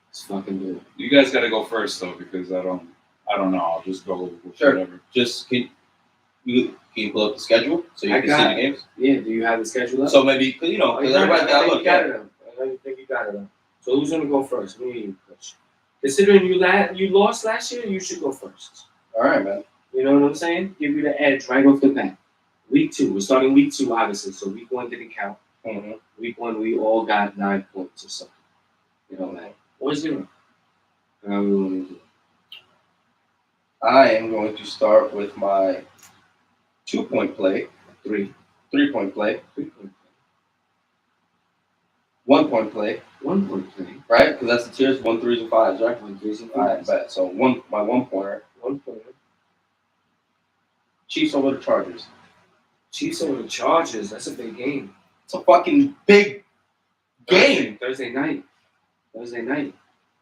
Let's fucking do it. You guys got to go first though, because I don't know. I'll just go with Sure. whatever. just can you pull up the schedule so you I can got see the it. games? Yeah, do you have the schedule up? So maybe because everybody got to look at it. I think you got it up. So who's gonna go first? Me or you, Coach? Considering you lost last year, you should go first. All right, man. You know what I'm saying? Give you the edge right off the bat. Week 2, we're starting week 2, obviously. So week 1 didn't count. Mm-hmm. Week 1, we all got 9 points or something. You know, like, or 0. However we want to do it. I am going to start with my 2-point play, 3. 3-point play, 3-point 1-point play, play. 1-point play. right? Because that's the tiers 1, 3s, and 5s, right? 1, 3, and All right, 5. bet. So my 1-pointer, 1-pointer. Chiefs over the Chargers. Chiefs over the Chargers. That's a big game. It's a fucking big game. Thursday night.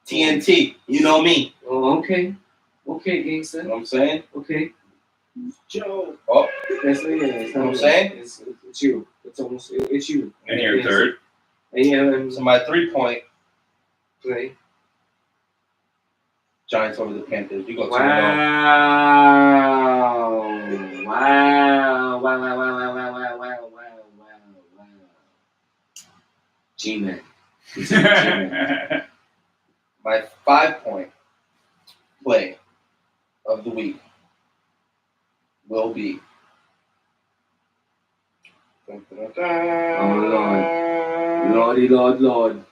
TNT. You know me. Oh, okay. Okay, gangster. You know what I'm saying? Okay. Joe. Oh, That's it's You know not what I'm saying? It's you. It's you. And you're Yes. third. And yeah, and so my 3-point Play. Giants over the Panthers. You go 2-0. Wow. G-Man. G-Man. My 5-point play of the week will be. Oh, Lord. Lord.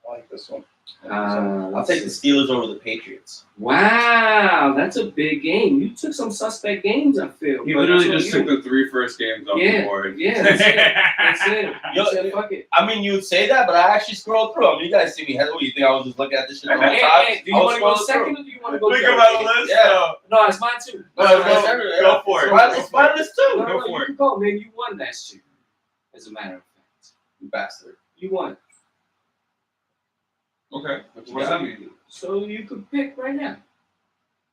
I like this one. I'll take the Steelers over the Patriots. Wow, that's a big game. You took some suspect games, I feel. He literally just took the 3 first games off the board. Yeah, that's it. That's it. Yo, said, fuck it. I mean, you would say that, but I actually scrolled through them. You guys see me. What do you think? I was just looking at this shit the whole time? Hey, do you want to go second or do you want to go Think third? about the list. Yeah. No, it's mine too. Go for it. It's my list too. No, Go for you it. can go. Maybe you won last year, as a matter of fact. You bastard. You won. Okay. What What does that mean? So you could pick right now.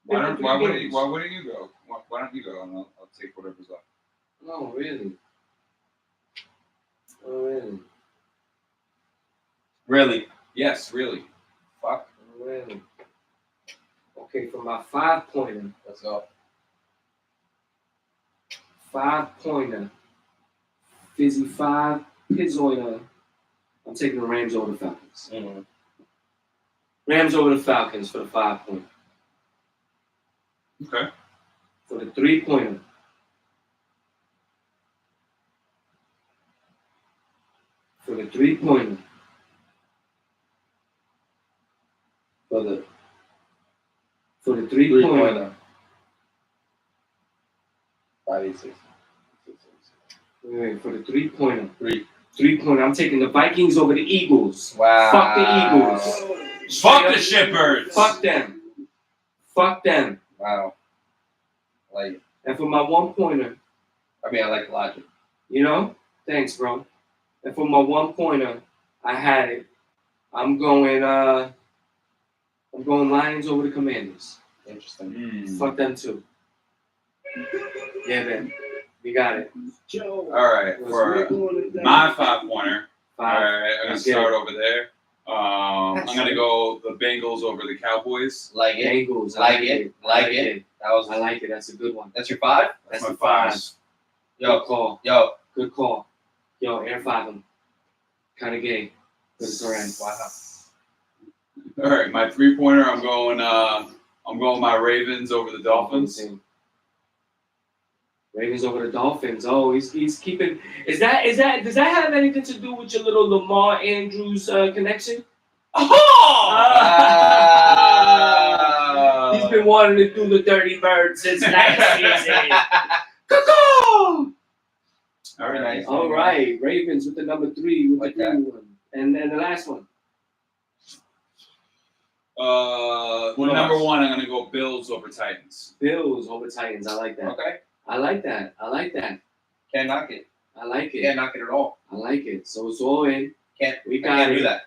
Why Pick the wouldn't three you, games. why wouldn't you go? Why don't you go and I'll take whatever's left. Oh, really? Oh, really? Really? Yes, really. Fuck. Oh, really? Okay, for my 5-pointer. Let's go. 5-pointer. Fizzy 5 Pizzoiner. I'm taking the Rams over the Falcons. Mm-hmm. Rams over the Falcons for the 5-pointer. Okay. For the 3-pointer. For the 3-pointer. For the For the 3-pointer. 3-pointer. 5-8-6. Wait, for the 3-pointer. 3. 3-pointer. I'm taking the Vikings over the Eagles. Wow. Fuck the Eagles. Fuck the shitbirds. Fuck them. Fuck them. Wow. Like, And for my 1-pointer, I mean, I like the logic. you know, thanks, bro. And for my 1-pointer, I had it. I'm going Lions over the Commanders. Interesting. Fuck them too. Yeah, man. We got it. All right. For my 5-pointer. All 5. right. I'm gonna start over there. I'm gonna go the Bengals over the Cowboys. Like it. Bengals. Like it. Like it. That was. I like it. That's a good one. That's your 5? That's my the 5. 5. Good call. Yo. Good call. Yo, Air 5 him. Kind of gay. But it's all right. Wow. All right. My 3-pointer. I'm going my Ravens over the Dolphins. Ravens over the Dolphins. Oh, he's keeping. Is that does that have anything to do with your little Lamar Andrews connection? He's been wanting to do the Dirty Bird since last season. Cuckoo! Very nice. All right, Ravens with the number 3 with Like the that. 3 one, and then the last one. Number 1. I'm gonna go Bills over Titans. Bills over Titans. I like that. Okay. I like that. I like that. Can't knock it. I like it. Can't knock it at all. I like it. So it's all in. We got can't it. do that.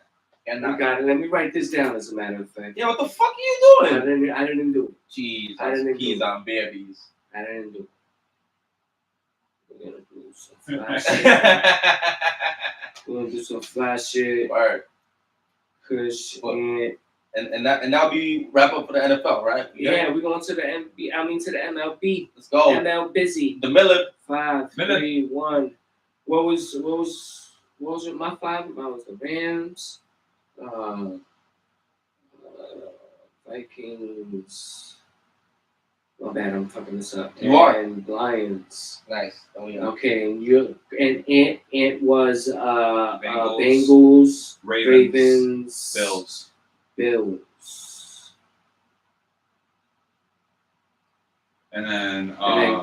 Can't We knock it. got it. Let me write this down as a matter of fact. Yeah, what the fuck are you doing? I didn't do it. Jeez, I didn't keys do it. on babies. I didn't do it. We're gonna do some flash shit. We're gonna do some flash shit. Word. Kush What? and And that'll be wrap up for the NFL, right? yeah, we're going to the MLB. Let's go. ML busy. The Miller. 5, Minute. 3, 1. What was it? My 5? Mine was the Rams. Vikings. My bad, I'm fucking this up. You are. And Lions. Nice. Oh yeah. Okay, and it was Bengals. Bengals, Ravens. Ravens, Bills. And then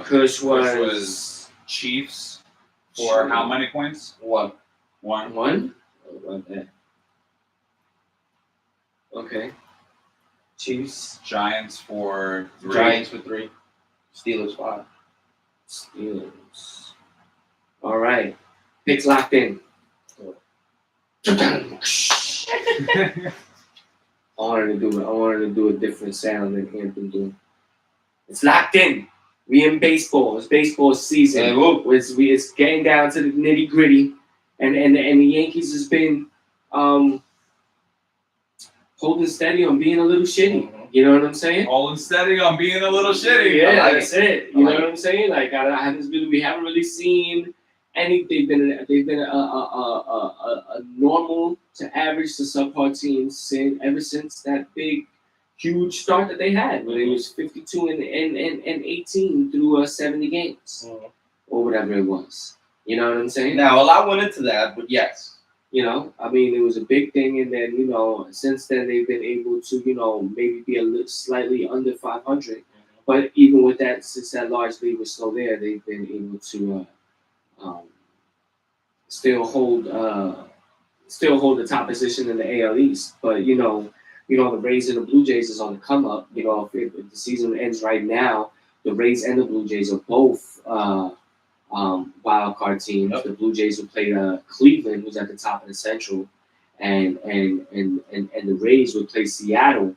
Kush was was Chiefs for how many points? 1. 1. 1. Oh, okay. Okay. Chiefs, Giants for 3. Giants for 3. Steelers 5. Steelers. All right. Picks locked in. I wanted to do a different sound than Anthem doing. It's locked in. We in baseball. It's baseball season. Hey, whoop. It's getting down to the nitty gritty, and the Yankees has been holding steady on being a little shitty. Mhm. You know what I'm saying? Holding steady on being a little shitty. Yeah, I like that's it. You know what I'm saying? Like I haven't really, we haven't really seen any. They've been a normal to average to subpar team ever since that big, huge start that they had when it was 52 and 18 through 70 games Mhm. or whatever it was. You know what I'm saying? Now, a lot went into that, but yes. You know, I mean, it was a big thing, and then since then they've been able to maybe be a little slightly under 500. But even with that, since that large lead was still there, they've been able to still hold the top position in the AL East. But the Rays and the Blue Jays is on the come up. If the season ends right now, the Rays and the Blue Jays are both wild card teams. Yep. The Blue Jays will play Cleveland, who's at the top of the Central, and the Rays would play Seattle,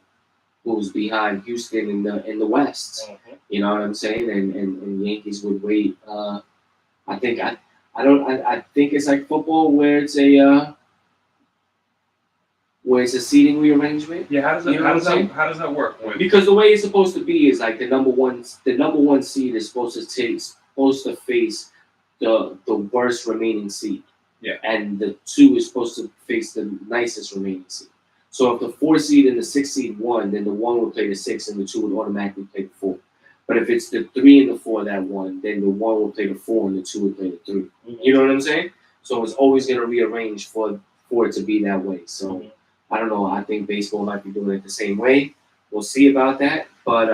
who's behind Houston in the West. Mhm. You know what I'm saying? And Yankees would wait. I think I think it's like football where it's a seating rearrangement. Yeah, how does that work? Because the way it's supposed to be is like the number one seed is supposed to face the worst remaining seed. Yeah. And the 2 is supposed to face the nicest remaining seed. So if the 4 seed and the 6 seed won, then the 1 would play the 6 and the 2 would automatically play the 4. But if it's the 3 and the 4 that won, then the 1 will play the 4 and the 2 will play the 3. Mm-hmm. You know what I'm saying? So it's always going to rearrange for it to be that way. So I don't know. I think baseball might be doing it the same way. We'll see about that. But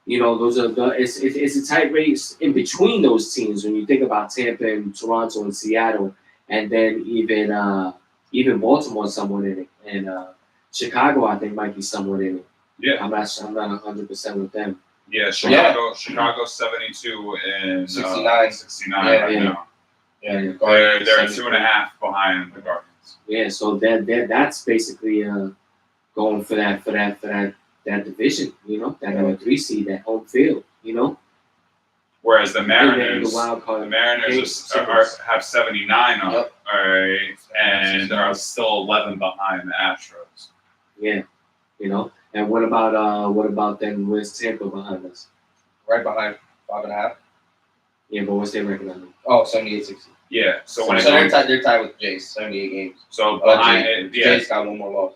those are it's a tight race in between those teams when you think about Tampa and Toronto and Seattle, and then even Baltimore somewhat in it, and Chicago I think might be somewhat in it. Yeah. I'm not 100% with them. Yeah, Chicago 72 and 69. 69 Yeah, right yeah. now. Yeah, They're 2.5 behind the Guardians. Yeah, so that's basically going for that division, that number 3 seed, that home field, Whereas the And Mariners, the wild card the Mariners games, have 79 up, Yep. all right, and are still 11 behind the Astros. Yeah, And what about then? Where's Tampa behind us? Right behind 5.5. Yeah, but what's their record on them? Oh, 78-60. Yeah, so when So it comes, they're tied with Jays, 78 games. so behind it, yeah, Jays got 1 more loss.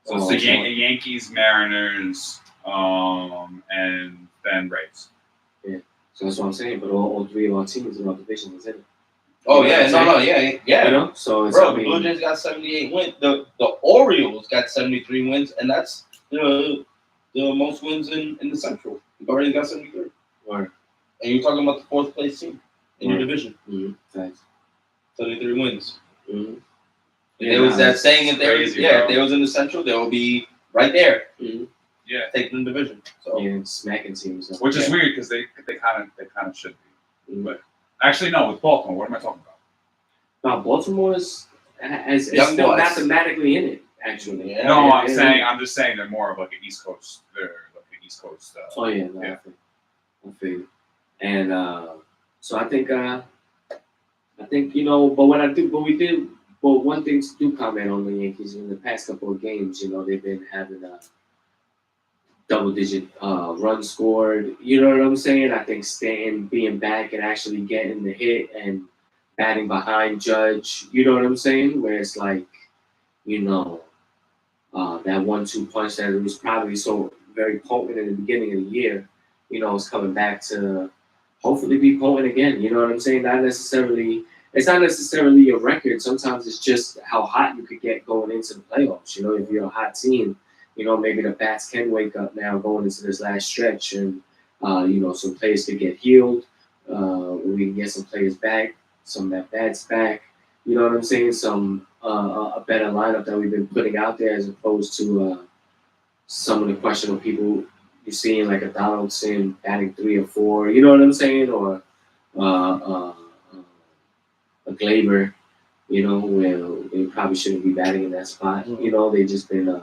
so it's the Yankees, Mariners, and then Rays. So that's what I'm saying. But all 3 of our teams in our division is in it. Oh, You know yeah, what I'm saying? yeah. So it's Bro, the Blue Jays got 78 wins. The Orioles got 73 wins, and that's the most wins in the Central. The Guardians got 73. Right. And you're talking about the 4th place team in your division. Mm-hmm. Thanks. 73 wins. Mm-hmm. There was that saying if they bro. if they was in the Central, they will be right there. Mm-hmm. Yeah, Taking the division. So Yeah, smacking teams. which is weird because they kind of should be. Mm-hmm. But actually, no, with Baltimore, what am I talking about? Now Baltimore's is Young still boys. mathematically in it. Actually. Yeah. No, Yeah, I'm just saying they're more of like an East Coast. They're like an East Coast. Oh yeah, no, Yeah. I feel you. And so I think but one thing to do comment on the Yankees in the past couple of games, they've been having a double-digit runs scored. You know what I'm saying? I think Stanton being back and actually getting the hit and batting behind Judge. You know what I'm saying? Where it's like, that 1-2 punch that was probably so very potent in the beginning of the year, is coming back to hopefully be potent again. You know what I'm saying? It's not necessarily a record. Sometimes it's just how hot you could get going into the playoffs. If you're a hot team, maybe the bats can wake up now going into this last stretch, and some players could get healed. We can get some players back, some at bats back. You know what I'm saying? Some a better lineup that we've been putting out there as opposed to some of the questionable people you're seeing, like a Donaldson batting 3 or 4. You know what I'm saying? Or a Glaber, where they probably shouldn't be batting in that spot. Mm-hmm. They've just been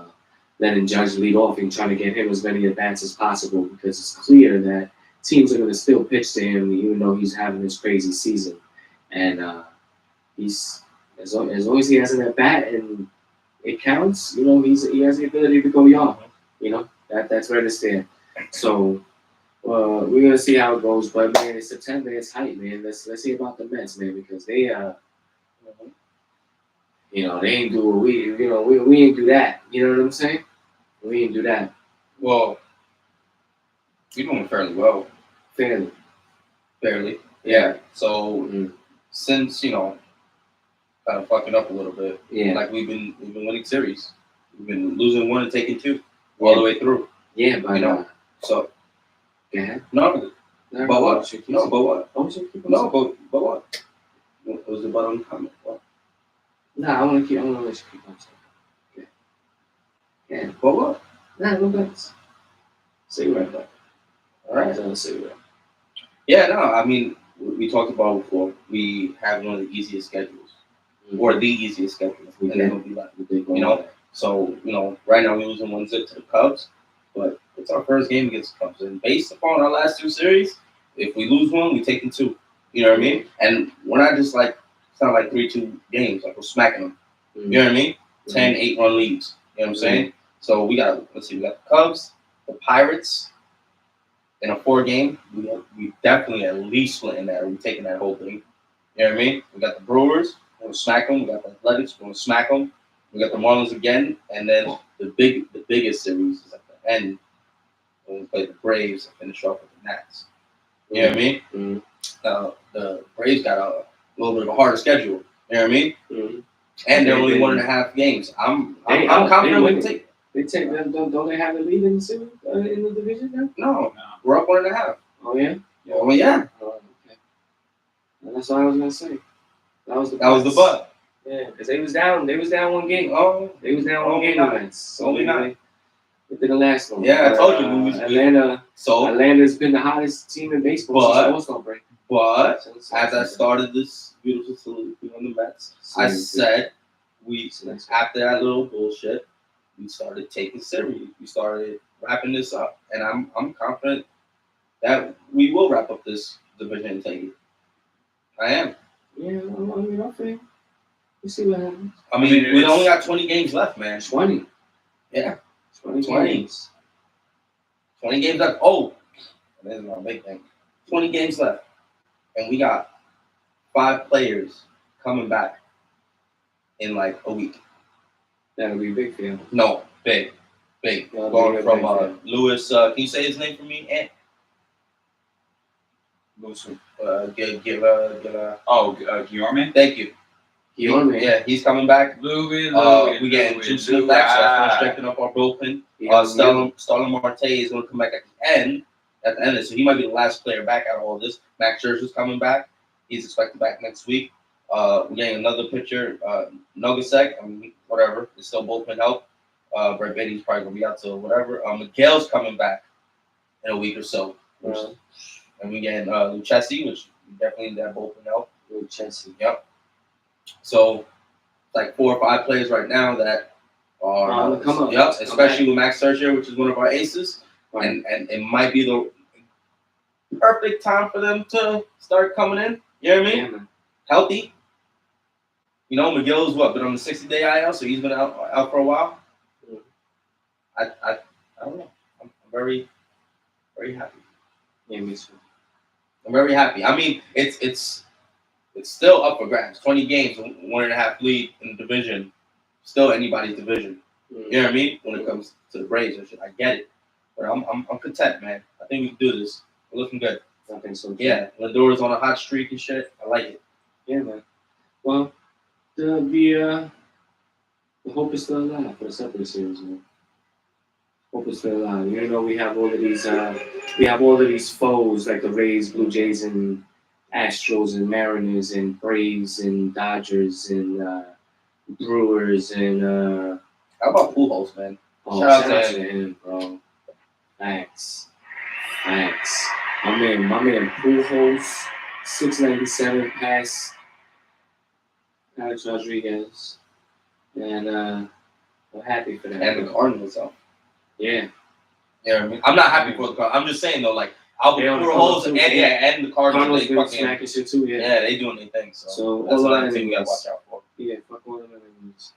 letting Judge lead off and trying to get him as many at bats as possible because it's clear that teams are going to still pitch to him even though he's having this crazy season. And he's as long as he has an at bat and it counts. You know, he has the ability to go young. You know, that's where it's there. So we're gonna see how it goes. But man, it's September. It's hype, man. Let's see about the Mets, man, because they you know, they ain't do what we ain't do that. You know what I'm saying? We ain't do that Well, we're doing fairly well. fairly. Yeah. So Mhm. since kind of fucking up a little bit, Yeah. like we've been winning series. We've been losing one and taking two all the way through. Yeah, but So go ahead. no, but what? No, but what? No, but what? What was the but on the comment? What? Nah, I want to let you keep on talking. Yeah. But what? Nah, go back. Cigarette, but All right. on a cigarette. Yeah, no, I mean, we talked about before. We have one of the easiest schedules, or the easiest schedule, We and did. then we'll be like, You know, so right now we're losing 1-0 to the Cubs, but it's our first game against the Cubs, and based upon our last two series, if we lose one, we take in two. You know what I mean? And we're not just like it's not like 3-2 games, like we're smacking them. You know what I mean? 10, 8-run leads. You know what I'm saying? So we got we got the Cubs, the Pirates. In a 4-game, we definitely at least splitting that, or we taking that whole thing. You know what I mean? We got the Brewers, we're gonna smack them. We got the Athletics, we're gonna smack them. We got the Marlins again, and then the biggest series is at the end when we play the Braves and finish off with the Nats. You know what I mean? Mm-hmm. The Braves got a little bit of a harder schedule. You know what I mean? Mm-hmm. And they're only 1.5 games. I'm confident we can take. They take them. Don't they have a lead in the series in the division now? No, we're up 1.5. Oh yeah. Oh yeah. Oh, okay. And that's what I was gonna say. That was the butt. Yeah, because they was down. They was down one game. Oh, They was down one only game. nine. So Only nine. It didn't last long. Yeah, I told you. Atlanta's been the hottest team in baseball since the All-Star break. But as I started this beautiful salute on the Mets, I said after that little bullshit, we started taking serious. We started wrapping this up, and I'm confident that we will wrap up this division and take it. I am. Yeah, I mean, okay. We'll see what happens. I mean, we only got 20 games left, man. 20. Yeah. 20 games. 20 games left. Oh, that's my big thing. 20 games left. And we got 5 players coming back in like a week. That'll be big for you. No, big. Going from Lewis, can you say his name for me, Ant? Lewis. Guillorme? Thank you. Guillorme. Yeah, he's coming back. We getting Juice Smith back, so that's going to strengthen up our bullpen. Starlin Marte is going to come back at the end, so he might be the last player back out of all this. Max Scherzer's coming back. He's expected back next week. We're getting another pitcher, Nogasek. I mean, whatever. It's still bullpen help. Brett Beatty's probably going to be out till whatever. Miguel's coming back in a week or so. And we getting Lucchesi, which definitely need that bullpen help. Lucchesi. Yep. So, it's like 4 or 5 players right now that are come up. Yep, especially with Max Scherzer, which is one of our aces. Right. And it might be the perfect time for them to start coming in. You know what I mean? Yeah, Healthy. You know, McGill's been on the 60-day IL, so he's been out for a while. I don't know. I'm very, very happy. Yeah, me too. I'm very happy. I mean, it's still up for grabs. 20 games, 1.5 lead in the division. Still anybody's division. You know what I mean? When it comes to the Braves and shit, I get it. But I'm content, man. I think we can do this. We're looking good. I think so. Yeah, Lindor's on a hot streak and shit. I like it. Yeah, man. Well, the hope is still alive for the Subway Series, man. Hope is still alive. You know, we have all of these foes like the Rays, Blue Jays, and Astros, and Mariners, and Braves, and Dodgers, and Brewers, and how about Pujols, man? shout out to him, bro. Thanks. My man Pujols, 697 pass. Alex Rodriguez, and we're happy for that. And the Cardinals, though. Yeah. You know what I mean? I'm not happy for the Cardinals. I'm just saying, though, like, Albert Pujols and the Cardinals, been smacking shit too, yeah, they doing their thing. So all that's our another thing we got to watch out for. Yeah, fuck all of them enemies.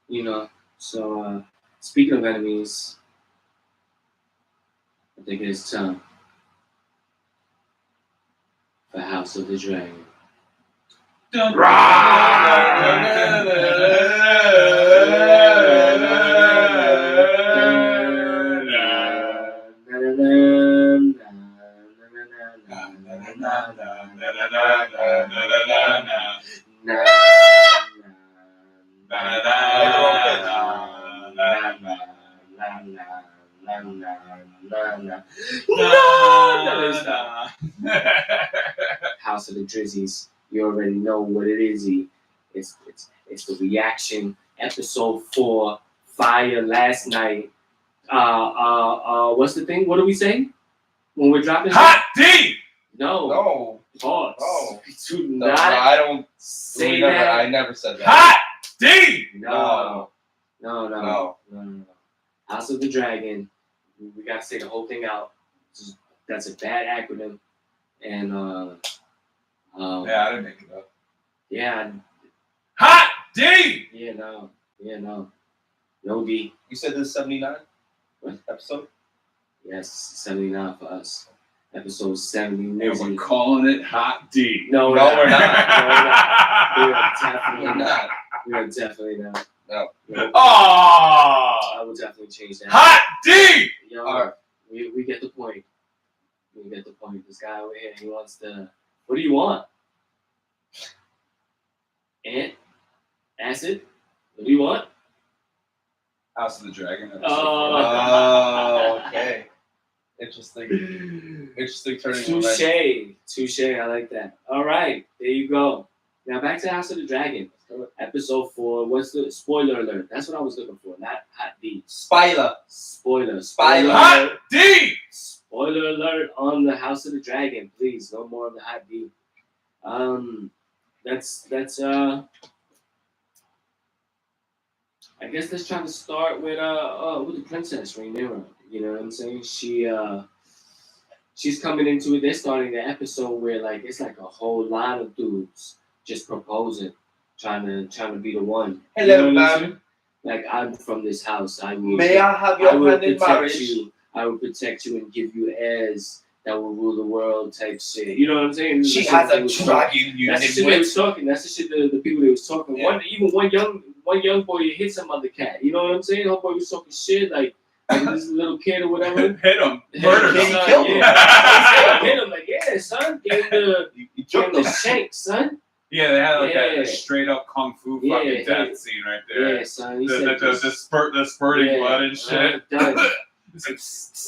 You know. So speaking of enemies, I think it's time for House of the Dragon. House of the Drizzies. You already know what it is. It's the reaction. Episode 4, fire last night. What's the thing? What do we say when we're dropping? Hot D! No. No. Pause. No. Do No, not I don't say never, that. I never said that. Hot D! No. No. House of the Dragon. We gotta say the whole thing out. That's a bad acronym. And Yeah, I didn't make it up. yeah, Hot D! no. No D. You said this is 79? What? Episode? Yes, 79 for us. Episode 70. And we're Music. calling it Hot D. No, No, we're not. We are definitely We're not. We are definitely not. No. Oh! I will definitely change that. Hot D! Yo, Alright. we get the point. We get the point. This guy over here, he wants to. What do you want? Ant? Acid? What do you want? House of the Dragon. Oh, okay. Interesting. Interesting turning point. Touche. I like that. All right, there you go. Now back to House of the Dragon, episode 4. What's the spoiler alert? That's what I was looking for. Not hot D. Spoiler. Spoiler. Hot alert. D! Spoiler alert on the House of the Dragon, please. No more of the hot D. That's I guess let's try to start with the princess Rhaenyra. You know what I'm saying? She's coming into it. They're starting the episode where like it's like a whole lot of dudes just proposing, trying to be the one. Hello, You know what I'm ma'am. saying? Like I'm from this house. I will. May I have I your will hand in protect marriage? you. I will protect you and give you heirs that will rule the world type shit. You know what I'm saying? She That's has what a they was dragon you That's the can shit they win. was talking. That's the shit the people they was talking. Yeah. One young boy hit some other cat. You know what I'm saying? Homeboy was talking shit like this little kid or whatever. Hit him. Murdered He him. killed him. Yeah. Hit him like yeah, son. Gave him You gave took him the them. shank, son. Yeah, they had like Yeah. a straight up kung fu Yeah, fucking yeah. death scene right there. Yeah, son. He The said the spurting yeah, blood and shit. Done. It's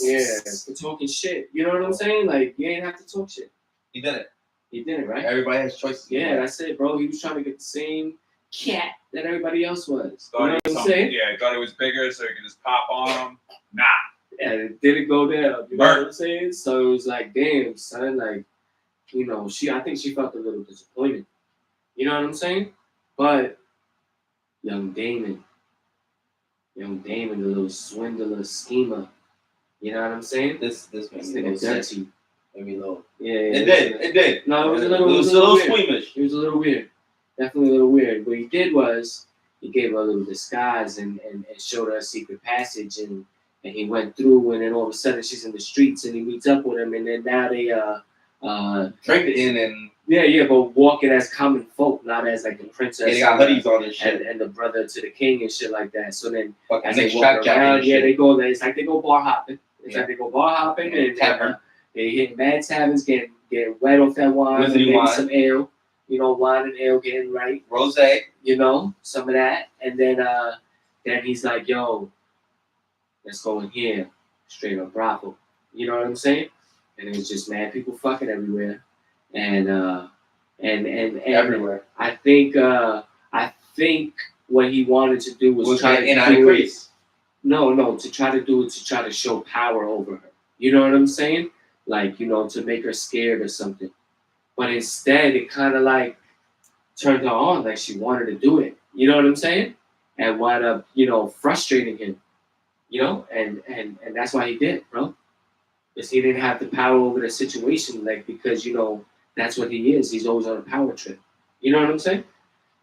like, Yeah, for talking shit. You know what I'm saying? Like you ain't have to talk shit. He did it. He did it, right? Everybody has choices. Yeah, that's it, bro. He was trying to get the same cat that everybody else was. You thought know he what was I'm saying? yeah, he thought it was bigger so he could just pop on him. Nah. And it didn't go down. You know Burn. what I'm saying? So it was like, damn, son, like, you know, I think she felt a little disappointed. You know what I'm saying? But young Damon, the little swindler schemer. You know what I'm saying? This made This me a nigga little sick. dirty. Made me a little. Yeah, It did. No, it was a It little was a little weird. squeamish. It was a little weird. Definitely a little weird. What he did was he gave her a little disguise and showed her a secret passage and he went through and then all of a sudden she's in the streets and he meets up with him and then now they Drinking and but walking as common folk, not as like the princess. they got hoodies on and shit. and the brother to the king and shit like that. So then Fucking as they Nick walk Strap jacket around, and yeah, shit. they go there. It's like they go bar hopping. It's Yeah. like they go bar hopping and Tavern. they hit mad taverns, getting wet off that wine, and Wizarding maybe wine. some ale. You know, wine and ale getting right. Rose. You know, some of that, and then he's like, "Yo, let's go in here, straight up brothel." You know what I'm saying? And it was just mad people fucking everywhere, and Everywhere. I think what he wanted to do was try to in do it. increase. No, to try to do it to try to show power over her. You know what I'm saying? Like, you know, to make her scared or something. But instead, it kind of like turned her on, like she wanted to do it. You know what I'm saying? And wound up, you know, frustrating him. You know, and that's why he did, bro. Because he didn't have the power over the situation, like because you know that's what he is. He's always on a power trip. You know what I'm saying?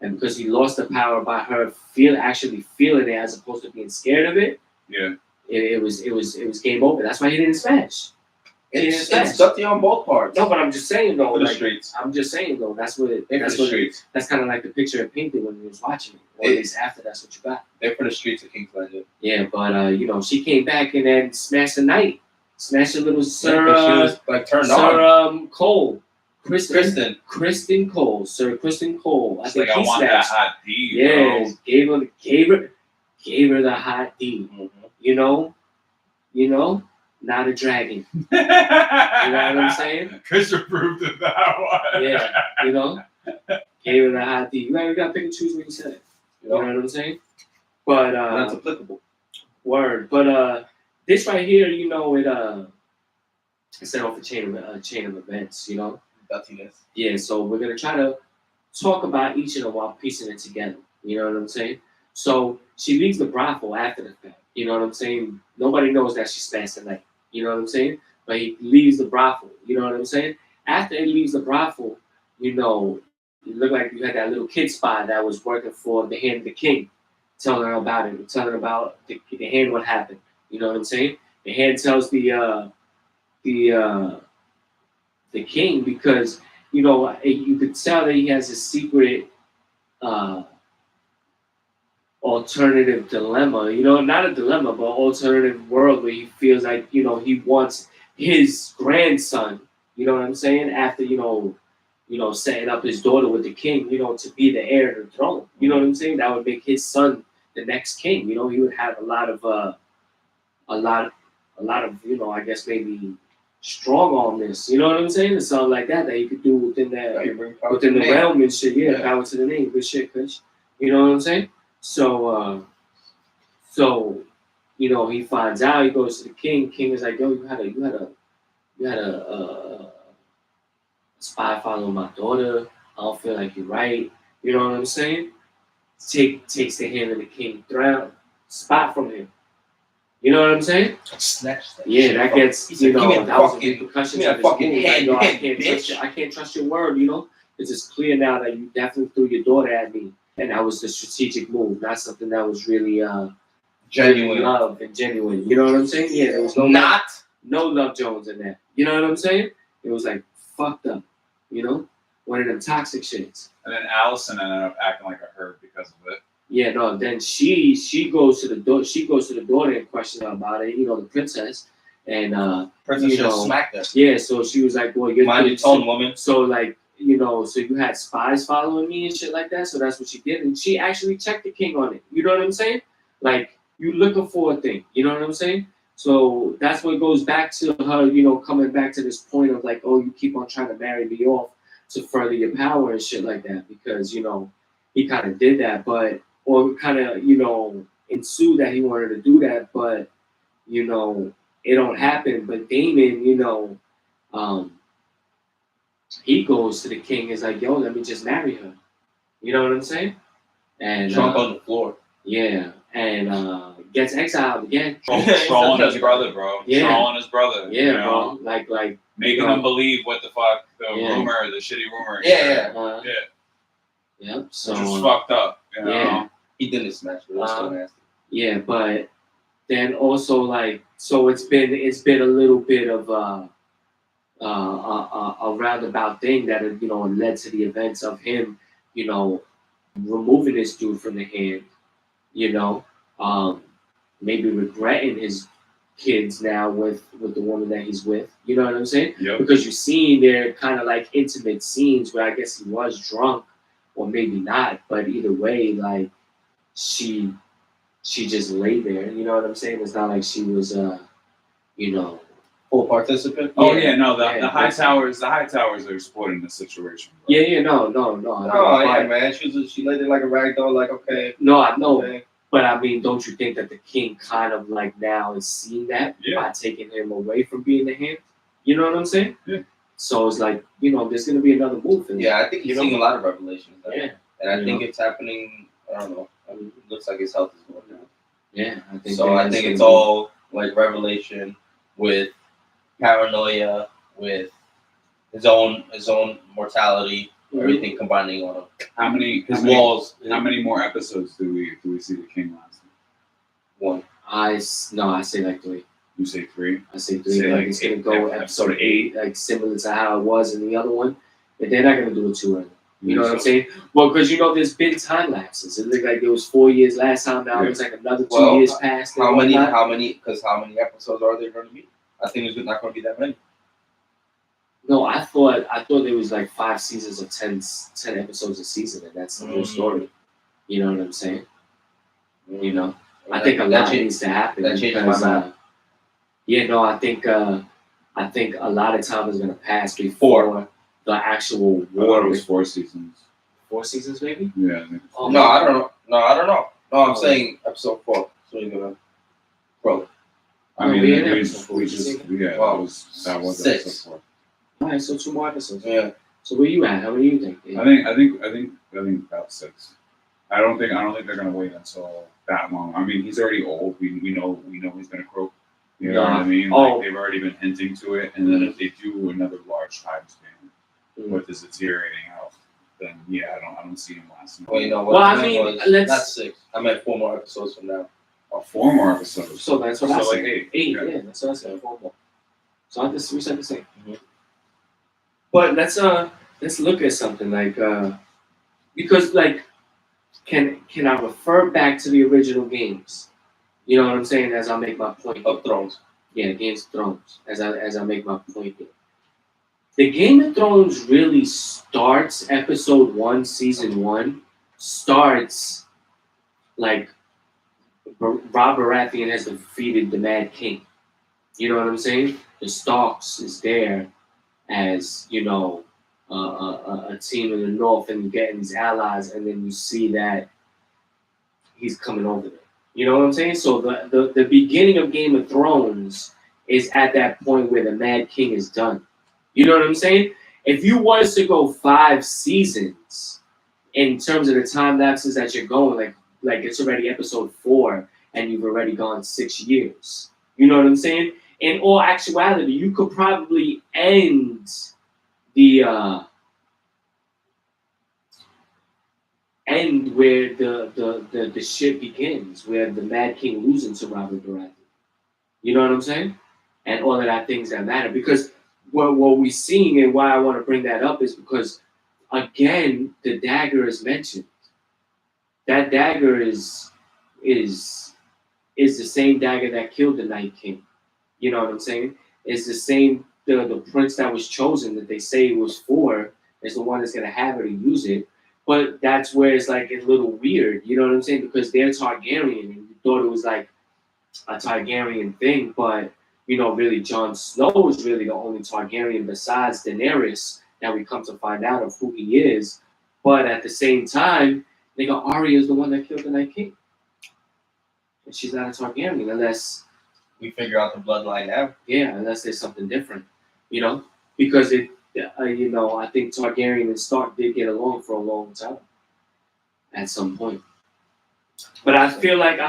and because he lost the power by her actually feeling it as opposed to being scared of it, Yeah. it was game over. That's why he didn't smash. It's gutsy on both parts. No, but I'm just saying though. For the Like, streets. I'm just saying though. That's what. They're for the streets. That's kind of like the picture it painted when you was watching it. Or at least after that's what you got. They're for the streets of King's Landing. Yeah, but she came back and then smashed the night, smashed a little Sir. She was like turned Sir on. Cole. Kristen Cole. Sir Kristen Cole. It's like I want that hot D. Yeah, gave her the hot D. Mm-hmm. You know, not a dragon. Bro. You know what I'm saying? Chris approved of that one. Yeah, gave her the hot D. You gotta pick and choose what you say. You know what I'm saying? But That's applicable. word. But this right here, it set off a chain of events. Gutsiness. Yeah. So we're gonna try to talk about each of them while piecing it together. You know what I'm saying? So she leaves the brothel after the fact. You know what I'm saying? Nobody knows that she spent the night. You know what I'm saying? But he leaves the brothel. You know what I'm saying? After he leaves the brothel, it looked like you had that little kid spy that was working for the hand of the king, telling her about it, telling her about the hand what happened. You know what I'm saying? The hand tells the king because you could tell that he has a secret alternative dilemma, not a dilemma, but alternative world where he feels like, he wants his grandson, you know what I'm saying? After, setting up his daughter with the king, to be the heir to the throne. You know what I'm saying? That would make his son the next king. He would have a lot of, I guess maybe strong armness. You know what I'm saying? And something like that he could do within the realm and shit. Yeah, power to the name. Good shit, Kush. You know what I'm saying? So, he finds out. He goes to the king. King is like, "Yo, you had a spy following my daughter. I don't feel like you're right." You know what I'm saying? Takes the hand of the king, spot from him. You know what I'm saying? Snatch that. Yeah, that gets He said, that was the repercussions of his fucking move. hand, Like, bitch. I can't trust your word. It's just clear now that you definitely threw your daughter at me. And that was the strategic move, not something that was really Genuine. love and genuine. You know what I'm saying? Yeah, there was no Love Jones in that. You know what I'm saying? It was like fucked up. One of them toxic shits. And then Allison ended up acting like a herb because of it. Yeah, no. Then she goes to the door. She goes to the daughter and questions her about it. The princess, and Princess just smacked her. Yeah, so she was like, "Well, you're mind your tone, woman." So like. So you had spies following me and shit like that. So that's what she did. And she actually checked the king on it. You know what I'm saying? Like, you looking for a thing. You know what I'm saying? So that's what goes back to her, coming back to this point of like, oh, you keep on trying to marry me off to further your power and shit like that. Because, he kind of did that. Or kind of, ensued that he wanted to do that. But, it don't happen. But Damon, he goes to the king, is like, yo, let me just marry her. You know what I'm saying? And Trump on the floor. Yeah. And gets exiled again. Trolling his brother, bro. Yeah. Trolling his brother. Yeah, bro. Like making him believe what the fuck the shitty rumor is. Yeah. Yep. So which was fucked up. Yeah. He didn't smash, but it was so nasty. Yeah, but then also so it's been a little bit of a roundabout thing that led to the events of him, removing this dude from the hand, maybe regretting his kids now with the woman that he's with. You know what I'm saying? Yep. Because you're seeing there kind of like intimate scenes where I guess he was drunk or maybe not, but either way, like she just lay there. You know what I'm saying? It's not like she was full participant. Oh yeah, no, the high towers are supporting the situation. Bro. Yeah, no. Oh yeah, man. She laid it like a rag doll. Like, okay. No, I know. Okay. But I mean, don't you think that the king kind of like now is seeing that by taking him away from being the hand? You know what I'm saying? Yeah. So it's like, there's gonna be another move. Yeah, I think he's seeing a lot of revelations. Yeah. And I think it's happening. I don't know. I mean, it looks like his health is going down. Yeah, I think. So I think it's all like revelation with paranoia, with his own mortality, Everything combining on him. How many? His How many, walls. how many more episodes do we see the King last? One. I say like 3. You say 3. I say 3. Say Like like it's gonna eight- go episode episode 8, like similar to how it was in the other one. But they're not gonna do it too early. You know what I'm saying? Well, because there's been time lapses. It looked like it was 4 years last time. Now it's like another 2 years passed. How many? whatnot. Because how many episodes are there going to be? I think there's not going to be that many. No, I thought there was like 5 seasons of 10 episodes a season, and that's the whole story. You know what I'm saying? You know, I think a lot needs to happen. That changed because, my mind. I think a lot of time is gonna pass before the actual I thought war. it was 4 seasons. 4 seasons, maybe? Yeah. I think it's Oh, No, I don't know. No, I'm Oh. saying episode 4. So you're gonna, bro. I No, mean, we had we episode just, four. we just, yeah, Wow. that was 6. episode 4. All right, so 2 more episodes. Yeah. So where you at? How many do you think? I think about 6. I don't think they're gonna wait until that long. I mean, he's already old. We know he's gonna croak. You know what I mean? Oh. Like, they've already been hinting to it, and then if they do another large time span with his deteriorating health, then yeah, I don't see him lasting. Well, you know what? Well, I I mean, meant was let's- not 6. I meant 4 more episodes from now. 4 more episodes. So that's what I So, said. like 8. 8, Yeah. yeah, that's what I said. 4 more. So we said the same. Mhm. But let's look at something like because like can I refer back to the original games? You know what I'm saying? As I make my point. Of Thrones. Yeah, Game of Thrones. As I make my point here. The Game of Thrones really starts episode 1, season 1, starts like Rob Baratheon has defeated the Mad King. You know what I'm saying? The Starks is there as, a team in the north and getting these allies, and then you see that he's coming over there. You know what I'm saying? So the beginning of Game of Thrones is at that point where the Mad King is done. You know what I'm saying? If you was to go 5 seasons in terms of the time lapses that you're going, like it's already episode 4 and you've already gone 6 years. You know what I'm saying? In all actuality, you could probably end end where the shit begins, where the Mad King loses to Robert Baratheon. You know what I'm saying? And all of that things that matter. Because what we're seeing and why I want to bring that up is because, again, the dagger is mentioned. That dagger is the same dagger that killed the Night King. You know what I'm saying? It's the same, the prince that was chosen that they say it was for is the one that's going to have it and use it. But that's where it's like a little weird. You know what I'm saying? Because they're Targaryen and you thought it was like a Targaryen thing. But, really Jon Snow is really the only Targaryen besides Daenerys that we come to find out of who he is. But at the same time, nigga, Arya is the one that killed the Night King. And she's not a Targaryen unless... We figure out the bloodline now. Yeah, unless there's something different, because I think Targaryen and Stark did get along for a long time, at some point. But I feel like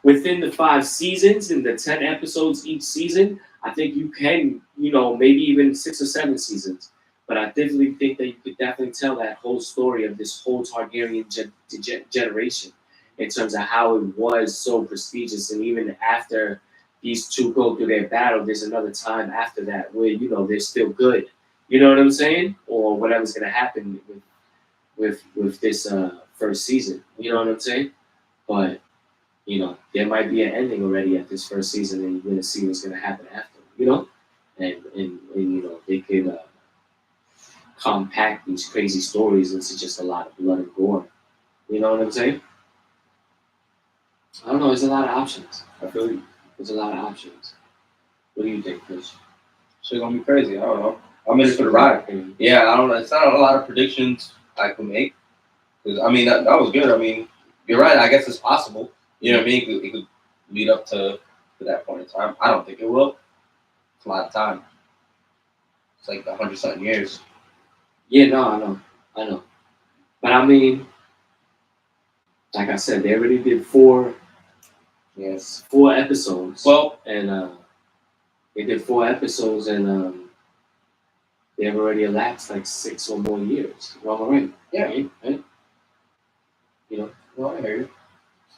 within the 5 seasons and the 10 episodes each season, I think you can, maybe even 6 or 7 seasons. But I definitely think that you could definitely tell that whole story of this whole Targaryen generation. In terms of how it was so prestigious, and even after these two go through their battle, there's another time after that where they're still good. You know what I'm saying? Or whatever's gonna happen with this first season. You know what I'm saying? But there might be an ending already at this first season, and you're gonna see what's gonna happen after. And they could compact these crazy stories into just a lot of blood and gore. You know what I'm saying? I don't know. There's a lot of options. I feel like there's a lot of options. What do you think, Chris? Shit gonna be crazy. I don't know. I'm in it for the ride. Yeah, I don't know. It's not a lot of predictions I could make. Cause I mean that was good. I mean, you're right. I guess it's possible. You know what I mean? It could lead up to that point in time. I don't think it will. It's a lot of time. It's like 100-something years. Yeah, no, I know. But I mean, like I said, they already did 4 episodes. Well, and they did 4 episodes, and they've already elapsed like 6 or more years. Well, already. Yeah. Right? You know. No, I hear you.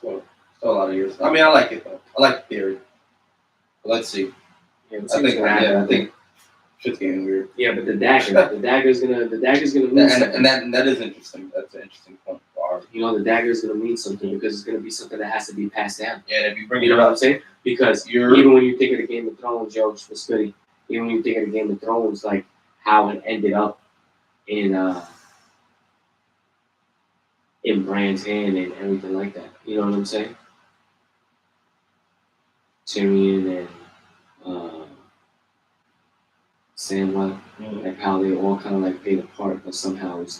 So, still a lot of years. I mean, I like it though. I like the theory. But let's see. Yeah, I think shit's getting weird. Yeah, but the dagger's gonna mean something. And that is interesting. That's an interesting point for ours. You know, the dagger's gonna mean something because it's gonna be something that has to be passed down. Yeah, if you bring You it know what I'm up, saying? Because even when you think of the Game of Thrones, Joe, for Scotty, even when you think of the Game of Thrones, like how it ended up in Bran's hand and everything like that. You know what I'm saying? Tyrion and Sandlot, like how they all kind of like played a part, but somehow it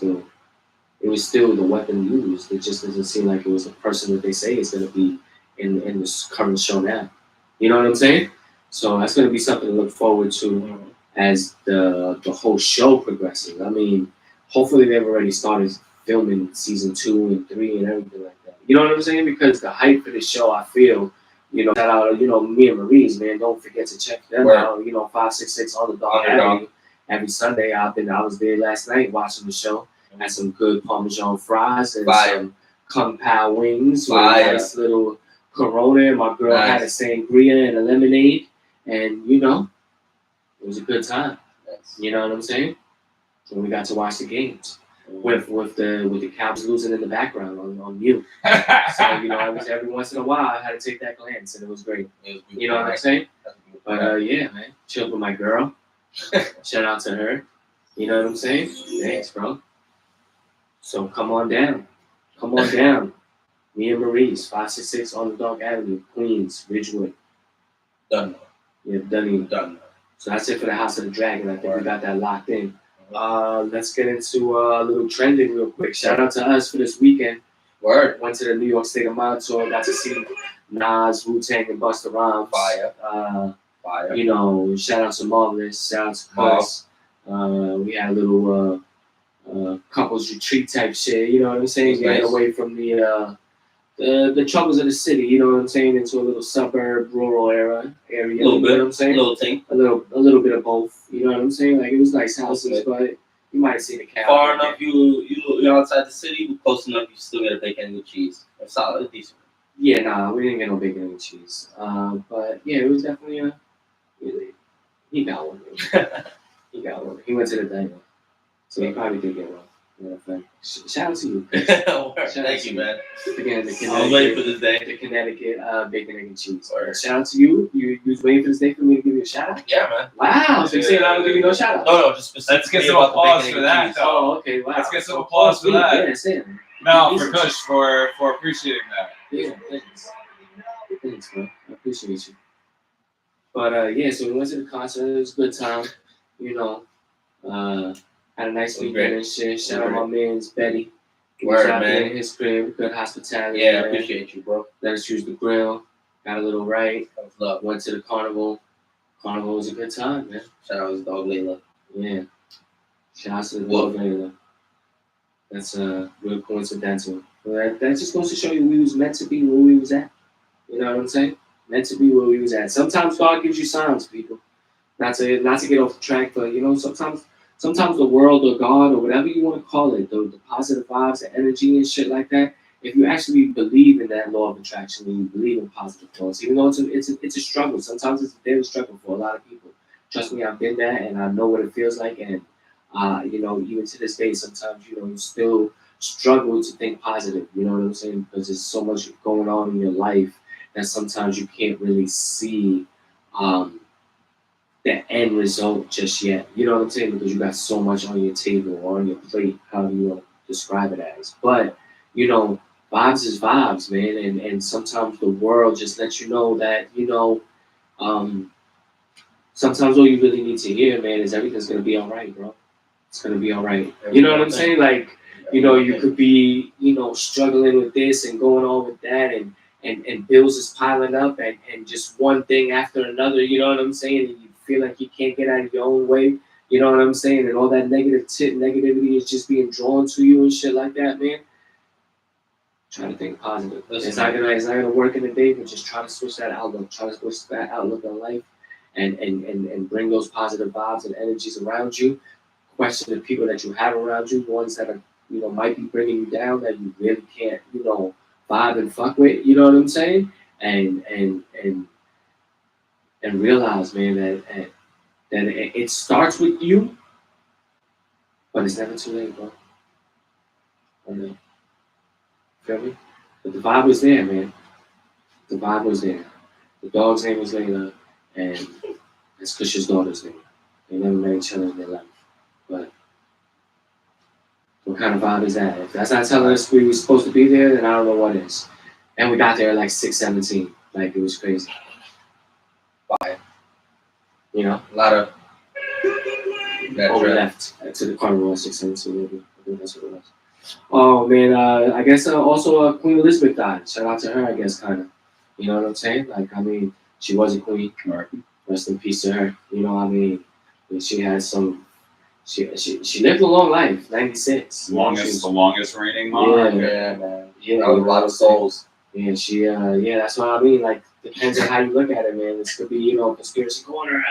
was still the weapon used. It just doesn't seem like it was the person that they say is going to be in this current show now. You know what I'm saying? So that's going to be something to look forward to as the whole show progresses. I mean, hopefully they've already started filming season 2 and 3 and everything like that. You know what I'm saying? Because the hype for this show, I feel, you know, shout out, you know, me and Marie's, man. Don't forget to check them out. You know, 566 on the Dog Avenue every Sunday. I was there last night watching the show. Had some good Parmesan fries and some Kung Pao wings with a nice little Corona. My girl had a sangria and a lemonade, and you know, it was a good time. You know what I'm saying? And we got to watch the games with the Cavs losing in the background on mute. So you know, I was every once in a while I had to take that glance, and it was great. You know what I'm saying? But yeah, man, chilled with my girl. Shout out to her. You know what I'm saying? Thanks, bro. So come on down. Come on down. Me and Maurice, 566 on the Dog Avenue, Queens, Ridgewood. Done. Yeah, done. So that's it for the House of the Dragon. I think we got that locked in. Let's get into a little trending real quick. Shout out to us for this weekend. Went to the New York State of Mind tour. Got to see Nas, Wu-Tang, and Busta Rhymes. Fire. You know, shout out to Marvelous. Shout out to Chris. We had a little couples retreat type shit. You know what I'm saying? Getting away from the troubles of the city. You know what I'm saying? Into a little suburb, rural area. A little you know bit. What I'm saying? A little bit of both. You know what I'm saying? Like it was nice houses, but you might have seen the cow. Far enough, you're outside the city, but close enough, you still get a bacon and cheese. That's solid, decent. Yeah, nah, we didn't get no bacon and cheese. But yeah, it was definitely he got one. He got one. He went to the diner, so he probably did get one. Shout out to you. Thank you, man. Again, I was waiting for this day. The Connecticut bacon, egg, and cheese. Shout out to you. You was waiting for this day for me to give you a shout out? Yeah, man. Wow. So you saying I don't give you no shout out? No, just let's get some applause for that. Oh, okay. Wow. Let's get some applause for that. Yeah, Sam. No, for Kush for appreciating that. Yeah, thanks, bro. I appreciate you. But yeah, so we went to the concert. It was a good time. You know, had a nice weekend and shit. Shout out my man's Betty. Word, man. In his crib, good hospitality. Yeah, I appreciate you, bro. Let us use the grill. Got a little right. Love. Went to the carnival. Carnival was a good time, man. Shout out to his dog Layla. Yeah. Shout out to the dog Layla. That's real coincidental. But that just goes to show you we was meant to be where we was at. You know what I'm saying? Meant to be where we was at. Sometimes God gives you signs, people. Not to get off the track, but you know, sometimes the world or God or whatever you want to call it, the positive vibes, the energy and shit like that, if you actually believe in that law of attraction and you believe in positive thoughts, even though it's a struggle. Sometimes it's a daily struggle for a lot of people. Trust me, I've been there and I know what it feels like. And you know, even to this day, sometimes you still struggle to think positive. You know what I'm saying? Because there's so much going on in your life that sometimes you can't really see the end result just yet. You know what I'm saying? Because you got so much on your table or on your plate, however you want to describe it as. But, you know, vibes is vibes, man. And sometimes the world just lets you know that, you know, sometimes all you really need to hear, man, is everything's going to be all right, bro. It's going to be all right. You know what I'm saying? Like, you know, you could be, you know, struggling with this and going on with that and bills is piling up and just one thing after another, you know what I'm saying? And you feel like you can't get out of your own way, you know what I'm saying? And all that negativity is just being drawn to you and shit like that, man. Try to think positive. It's not gonna work in a day, but just try to switch that outlook. Try to switch that outlook on life and bring those positive vibes and energies around you. question the people that you have around you, ones that are, might be bringing you down that you really can't, vibe and fuck with. You know what I'm saying? And realize, man, that it starts with you, but it's never too late, bro. I mean, feel me? But the vibe was there, man. The vibe was there. The dog's name was Layla, and it's Kush's daughter's name. They never met each other in their life. But what kind of vibe is that? If that's not telling us we were supposed to be there, then I don't know what is. And we got there at like 6:17. Like, it was crazy. Fire. A lot of that we trip. left to the carnival at 6:17. Maybe. I think that's what it was. Oh, man. I guess also Queen Elizabeth died. Shout out to her, I guess, kind of. You know what I'm saying? Like, I mean, she was a queen. Rest in peace to her. You know what I mean? And she had some. She lived a long life, 96. The longest reigning monarch. Yeah, man. Yeah, A lot of souls. Yeah, that's what I mean. Like, depends on how you look at it, man. This could be, conspiracy corner,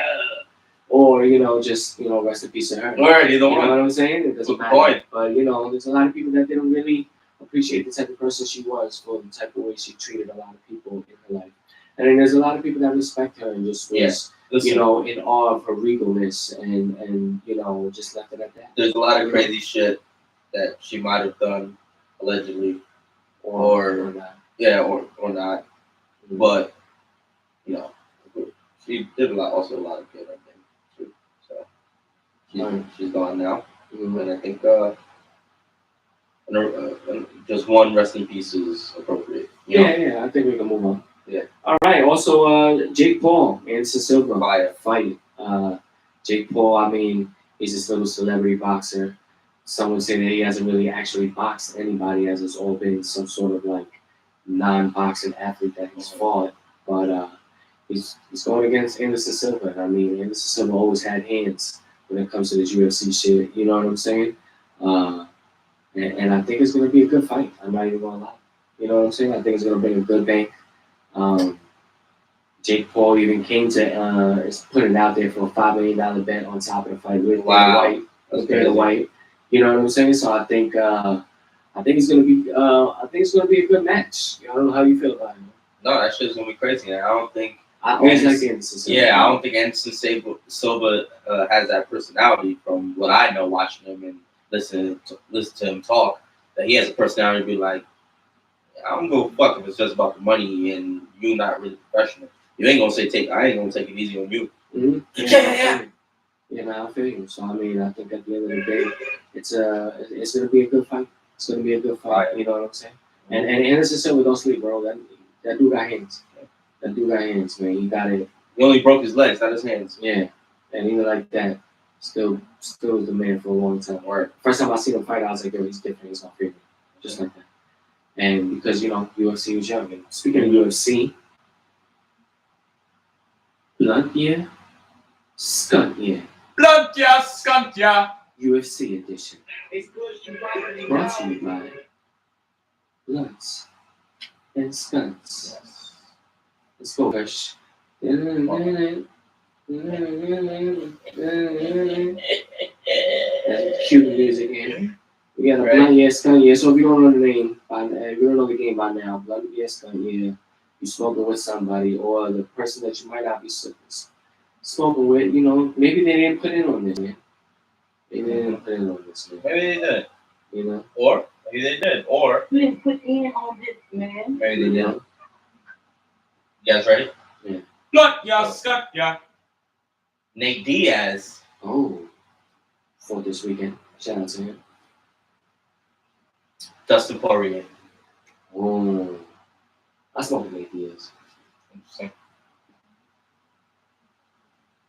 or just rest in peace to her. All right, either You know one. what I'm saying? It doesn't Good matter. point. But there's a lot of people that didn't really appreciate the type of person she was for the type of way she treated a lot of people in her life. And then there's a lot of people that respect her and just was, in awe of her regalness and just left it at that. There's a lot of crazy shit that she might have done, allegedly, or not. But she did a lot of good, I think, too. So she's gone now, and I think just one rest in peace is appropriate. Yeah, I think we can move on. Yeah. All right. Also, Jake Paul and Silva fight. Jake Paul, I mean, he's this little celebrity boxer. Some would say that he hasn't really actually boxed anybody, as it's all been some sort of like non-boxing athlete that he's fought. But he's going against Anderson Silva. I mean, Anderson Silva always had hands when it comes to this UFC shit. You know what I'm saying? And I think it's going to be a good fight. I'm not even going to lie. You know what I'm saying? I think it's going to bring a good bank. Jake Paul even came to put it out there for a $5 million bet on top of the fight with Dana White. You know what I'm saying? So I think it's gonna be a good match. I don't know how you feel about it. No, that shit's gonna be crazy. I always like Anderson Silva. Yeah, I don't think Anderson Silva has that personality. From what I know, watching him and listen to him talk, that he has a personality to be like, I don't go fuck if it's just about the money and you not really professional. You ain't gonna say I ain't gonna take it easy on you. Mm-hmm. Yeah, man, I feel you. So I mean, I think at the end of the day, it's gonna be a good fight. It's gonna be a good fight. You know what I'm saying? And Anderson Silva don't sleep, bro. That dude got hands. That dude got hands, man. He got it. He only broke his legs, not his hands. Yeah, and even like that, still was the man for a long time. Right. First time I seen him fight, I was like, yo, he's different. He's my favorite, just like that. And because UFC was young. And speaking of UFC, blunt year, skunt year. Blunt ya, skunt ya. UFC edition. Brought to you by Blunts and Skunts. Let's go, Gush. That's cute music here. We got a blunt year, skunt year. So if you don't know the name, if you don't know the game by now, blunt year, skunt year, you smoking with somebody or the person that you might not be smoking with, maybe they didn't put in on this, man. Maybe they didn't put in on this, man. Maybe they did. Or maybe they did. Or You didn't put in on this, man. maybe they did. You guys ready? Yeah. Blunt ya, skunt ya. Nate Diaz. Oh, for this weekend. Shout out to him. Dustin Poirier. Oh, I smoke with Nate Diaz. Interesting.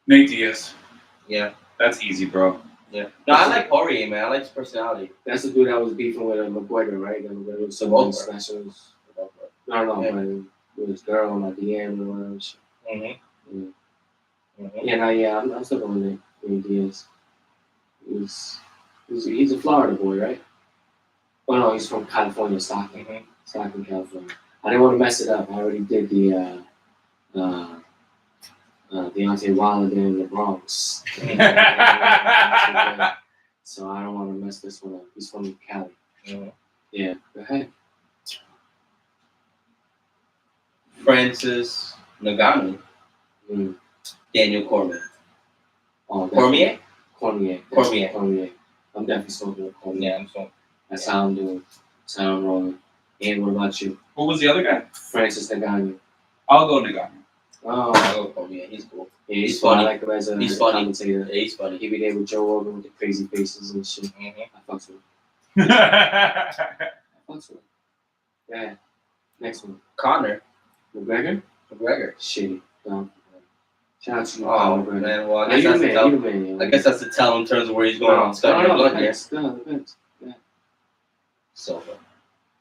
Nate Diaz. Yeah. That's easy, bro. Yeah. No, I like Poirier, man. I like his personality. That's the dude that was beefing with McGregor, right? McGregor was some specials. No, man. With his girl on my DM or whatever. I'm still going with Nate Diaz. He's a Florida boy, right? Oh no, he's from California, Stockton. Stockton, California. I didn't want to mess it up. I already did the Deontay Wilder in the Bronx. So I don't want to mess this one up. He's from Cali. Mhm. Yeah, go ahead. Francis Ngannou, Mm. Daniel Cormier. Oh, Cormier? Cormier. Cormier. Cormier. I'm definitely smoking with Cormier. Yeah, I'm so. That's how I'm doing. That's how I'm rolling. And what about you? Who was the other guy? Francis Ngannou. I'll go Ngannou. Oh, I'll go Cormier. He's cool. yeah, He's he's funny. funny. I like him as a He's funny. commentator. Yeah, he's funny. He be there with Joe Rogan with the crazy faces and shit. Mm-hmm. I fucks with him. I fucks with him. Yeah. Next one. Connor McGregor? McGregor. Shitty. Dumb. Shout out to you, Oh Conor McGregor. man, well Nah, I guess you the that's the man. tell. You the man. I guess that's the tell in terms of where he's going on. Scott No, blood here. depends. No, depends. Silva.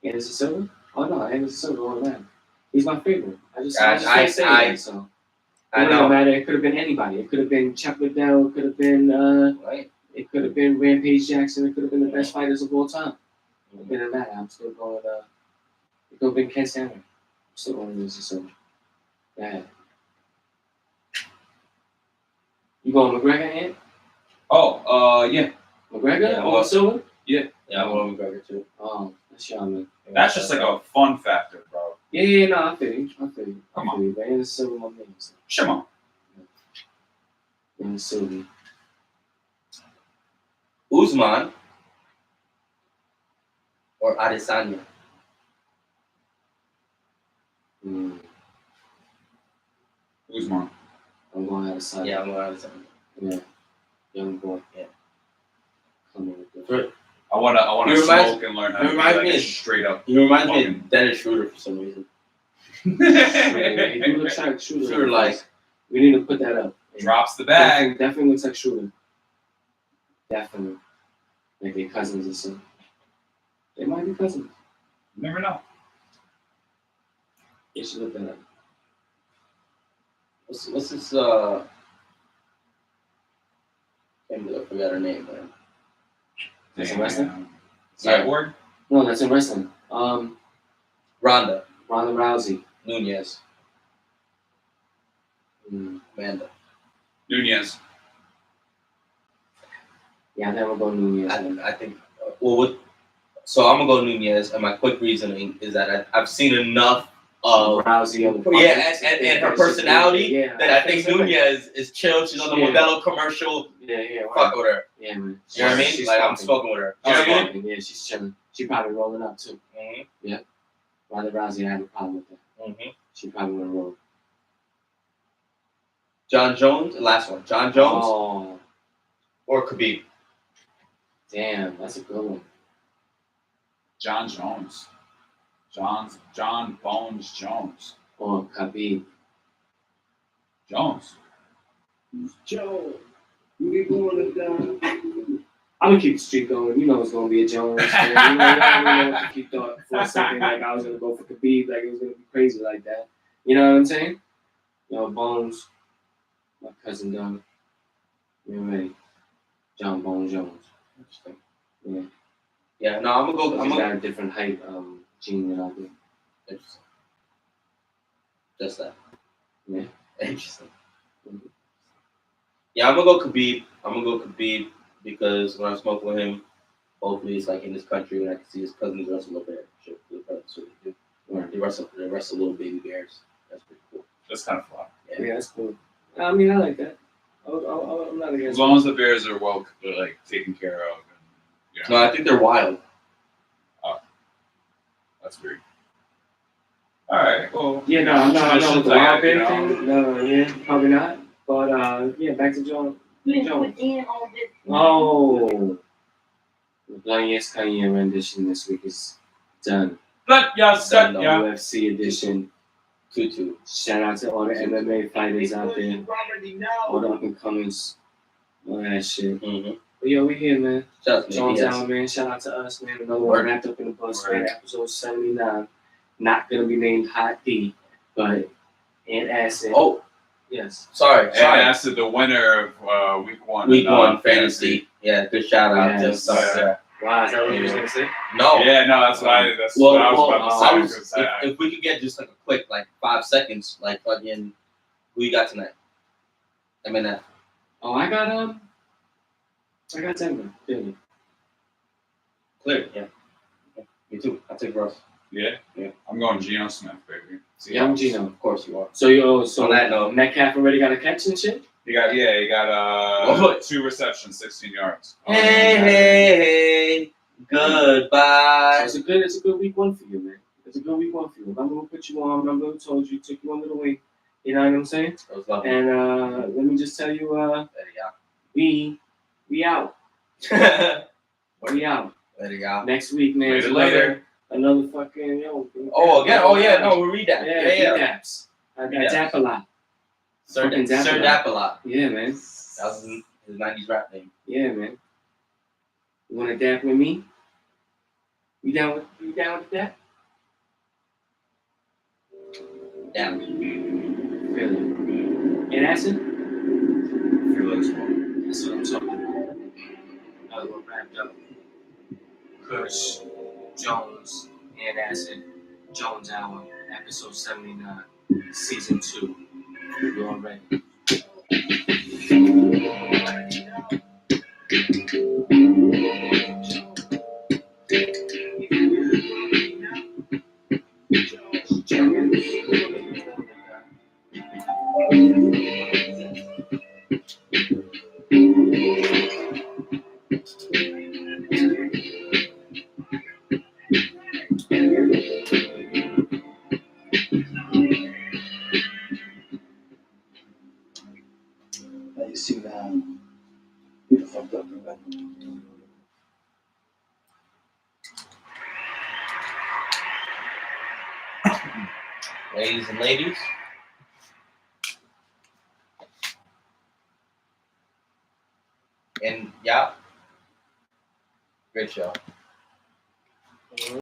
Anderson Silva? Oh no, Anderson Silva all that. He's my favorite. I just I- can't say I- that, so. I It doesn't know. matter. It could have been anybody. It could have been Chuck Liddell. It could have been Right. it could have been Rampage Jackson. It could have been the best fighters of all time. It didn't matter. I'm still going. It could have been Ken Sander. I'm still going Anderson Silva. Yeah. You going McGregor, Ant? Oh, yeah. McGregor Yeah, or well- Silva? Yeah, I'm going McGregor too. Oh, that's y'all, man. That's just like a fun factor, bro. Yeah, no, I feel you. Come on. But Anderson Silva, my man. So. Come on. Anderson Silva. Usman or Adesanya. Mm, Usman. I'm going to have a side. Yeah, I'm going Adesanya. Yeah. Young boy. Yeah. Come on with it. I wanna He reminds- smoke and learn how he to be reminds like me a of- straight up. He reminds me of Dennis Schroeder for some reason. Yeah, he do look like Shooter. Schroeder like We need to put that up. Drops the bag. Definitely looks like Shooter. Definitely. Like their cousins or something. They might be cousins. You never know. They should look that up. what's this I forgot her name, man. That's in wrestling? Cyborg? No, that's in wrestling. Ronda Ronda Rousey. Nunez. Amanda. Nunez. Yeah, I think I'm going Nunez. I think so I'm gonna go Nunez, and my quick reasoning is that I've seen enough of Rousey on the and her personality that I think Nunez is chill. She's on the Yeah. Modelo commercial. Yeah, Fuck with her. Yeah, man. You know what I mean? She's Like I'm smoking. smoking with her. She's You know what I mean? smoking. Yeah, she's chilling. She probably rolling up too. Ronda Rousey, I have a problem with that. Mm-hmm. She probably gonna roll. John Jones, last one. John Jones Oh, or Khabib. damn, that's a good one. John Jones. John Bones Jones. Or Khabib. Jones. Joe, we going to I'm gonna keep the streak going. You know it's gonna be a Jones. Man. You know, I don't know what you thought for a second. Like I was gonna go for Khabib. Like it was gonna be crazy like that. You know what I'm saying? Yo, Bones, my cousin Doug. You ready? John Bones Jones. Interesting. Yeah. Yeah, no, I'm gonna go. He's got a different height gene than I do. Interesting. Just that. Yeah. Interesting. Yeah, I'm gonna go Khabib because when I smoke with him, hopefully it's like in this country and I can see his cousins wrestle a bear. Shit, that's what they do. Right. They wrestle little baby bears. That's pretty cool. That's kind of fun. Yeah, that's cool. I mean, I like that. I'm not against As long as the Bears are well, like taken care of. And, you know, No, I think they're wild. that's weird. All right. Well, Yeah, no, I'm not with the traditions, wild you bear know. thing. No, yeah, probably not. But yeah, back to John. Please put in on this. Oh, the Blunniest Kanye rendition this week is done. But yeah, The Scott, yeah. UFC edition. 2-2. Shout out to all the MMA fighters out there, You already all know. the up and comers, all that shit. Mm-hmm. But yo, we here, man. Shout out to Jones yes. out, man. Shout out to us, man. Another one Word. wrapped up in the bus, Word. man. Episode 79. Not gonna be named Hot D, but and Acid. Oh, yes. sorry. And that's the winner of week one. Week one fantasy. Yeah, good shout out. Yes. Just yeah. Wow, is that what you was gonna say? No. Yeah, no, that's what I was Well, about I to say. was, 'cause if we could get just like a quick, like 5 seconds, like fucking, who you got tonight? MNF. Oh, I got I got Denver. Philly. Clear, yeah. Me too. I take Russ. Yeah? Yeah. I'm going Geno Smith, baby. Young Gino. Of course you are. So On that note, Metcalf already got a catch and shit? He got Oh. 2 receptions, 16 yards. hey, goodbye. It's a good week 1 for you, man. It's a good week 1 for you. Remember who put you on, remember who told you, took you under the wing. You know what I'm saying? That was lovely. And let me just tell you, we out. We out. There you go. Next week, man. Later, it's later. Another fucking Oh, again? Oh, yeah. No, we'll read that. Yeah. Daps. I got Yeah. Dap a lot. Sir Fucking Dap-a-lot. Dap-a-lot. Yeah, man. That was his 90s rap name. Yeah, man. You wanna dap with me? You down with that? Damn. Really? And acid? Feel it as well. That's what I'm talking about. Another one wrapped up. Kush, Jones, and Acid, Jones Hour, episode 79, season 2. You already. Now you see now, you fucked up, right? Ladies and ladies. And yeah. Great show.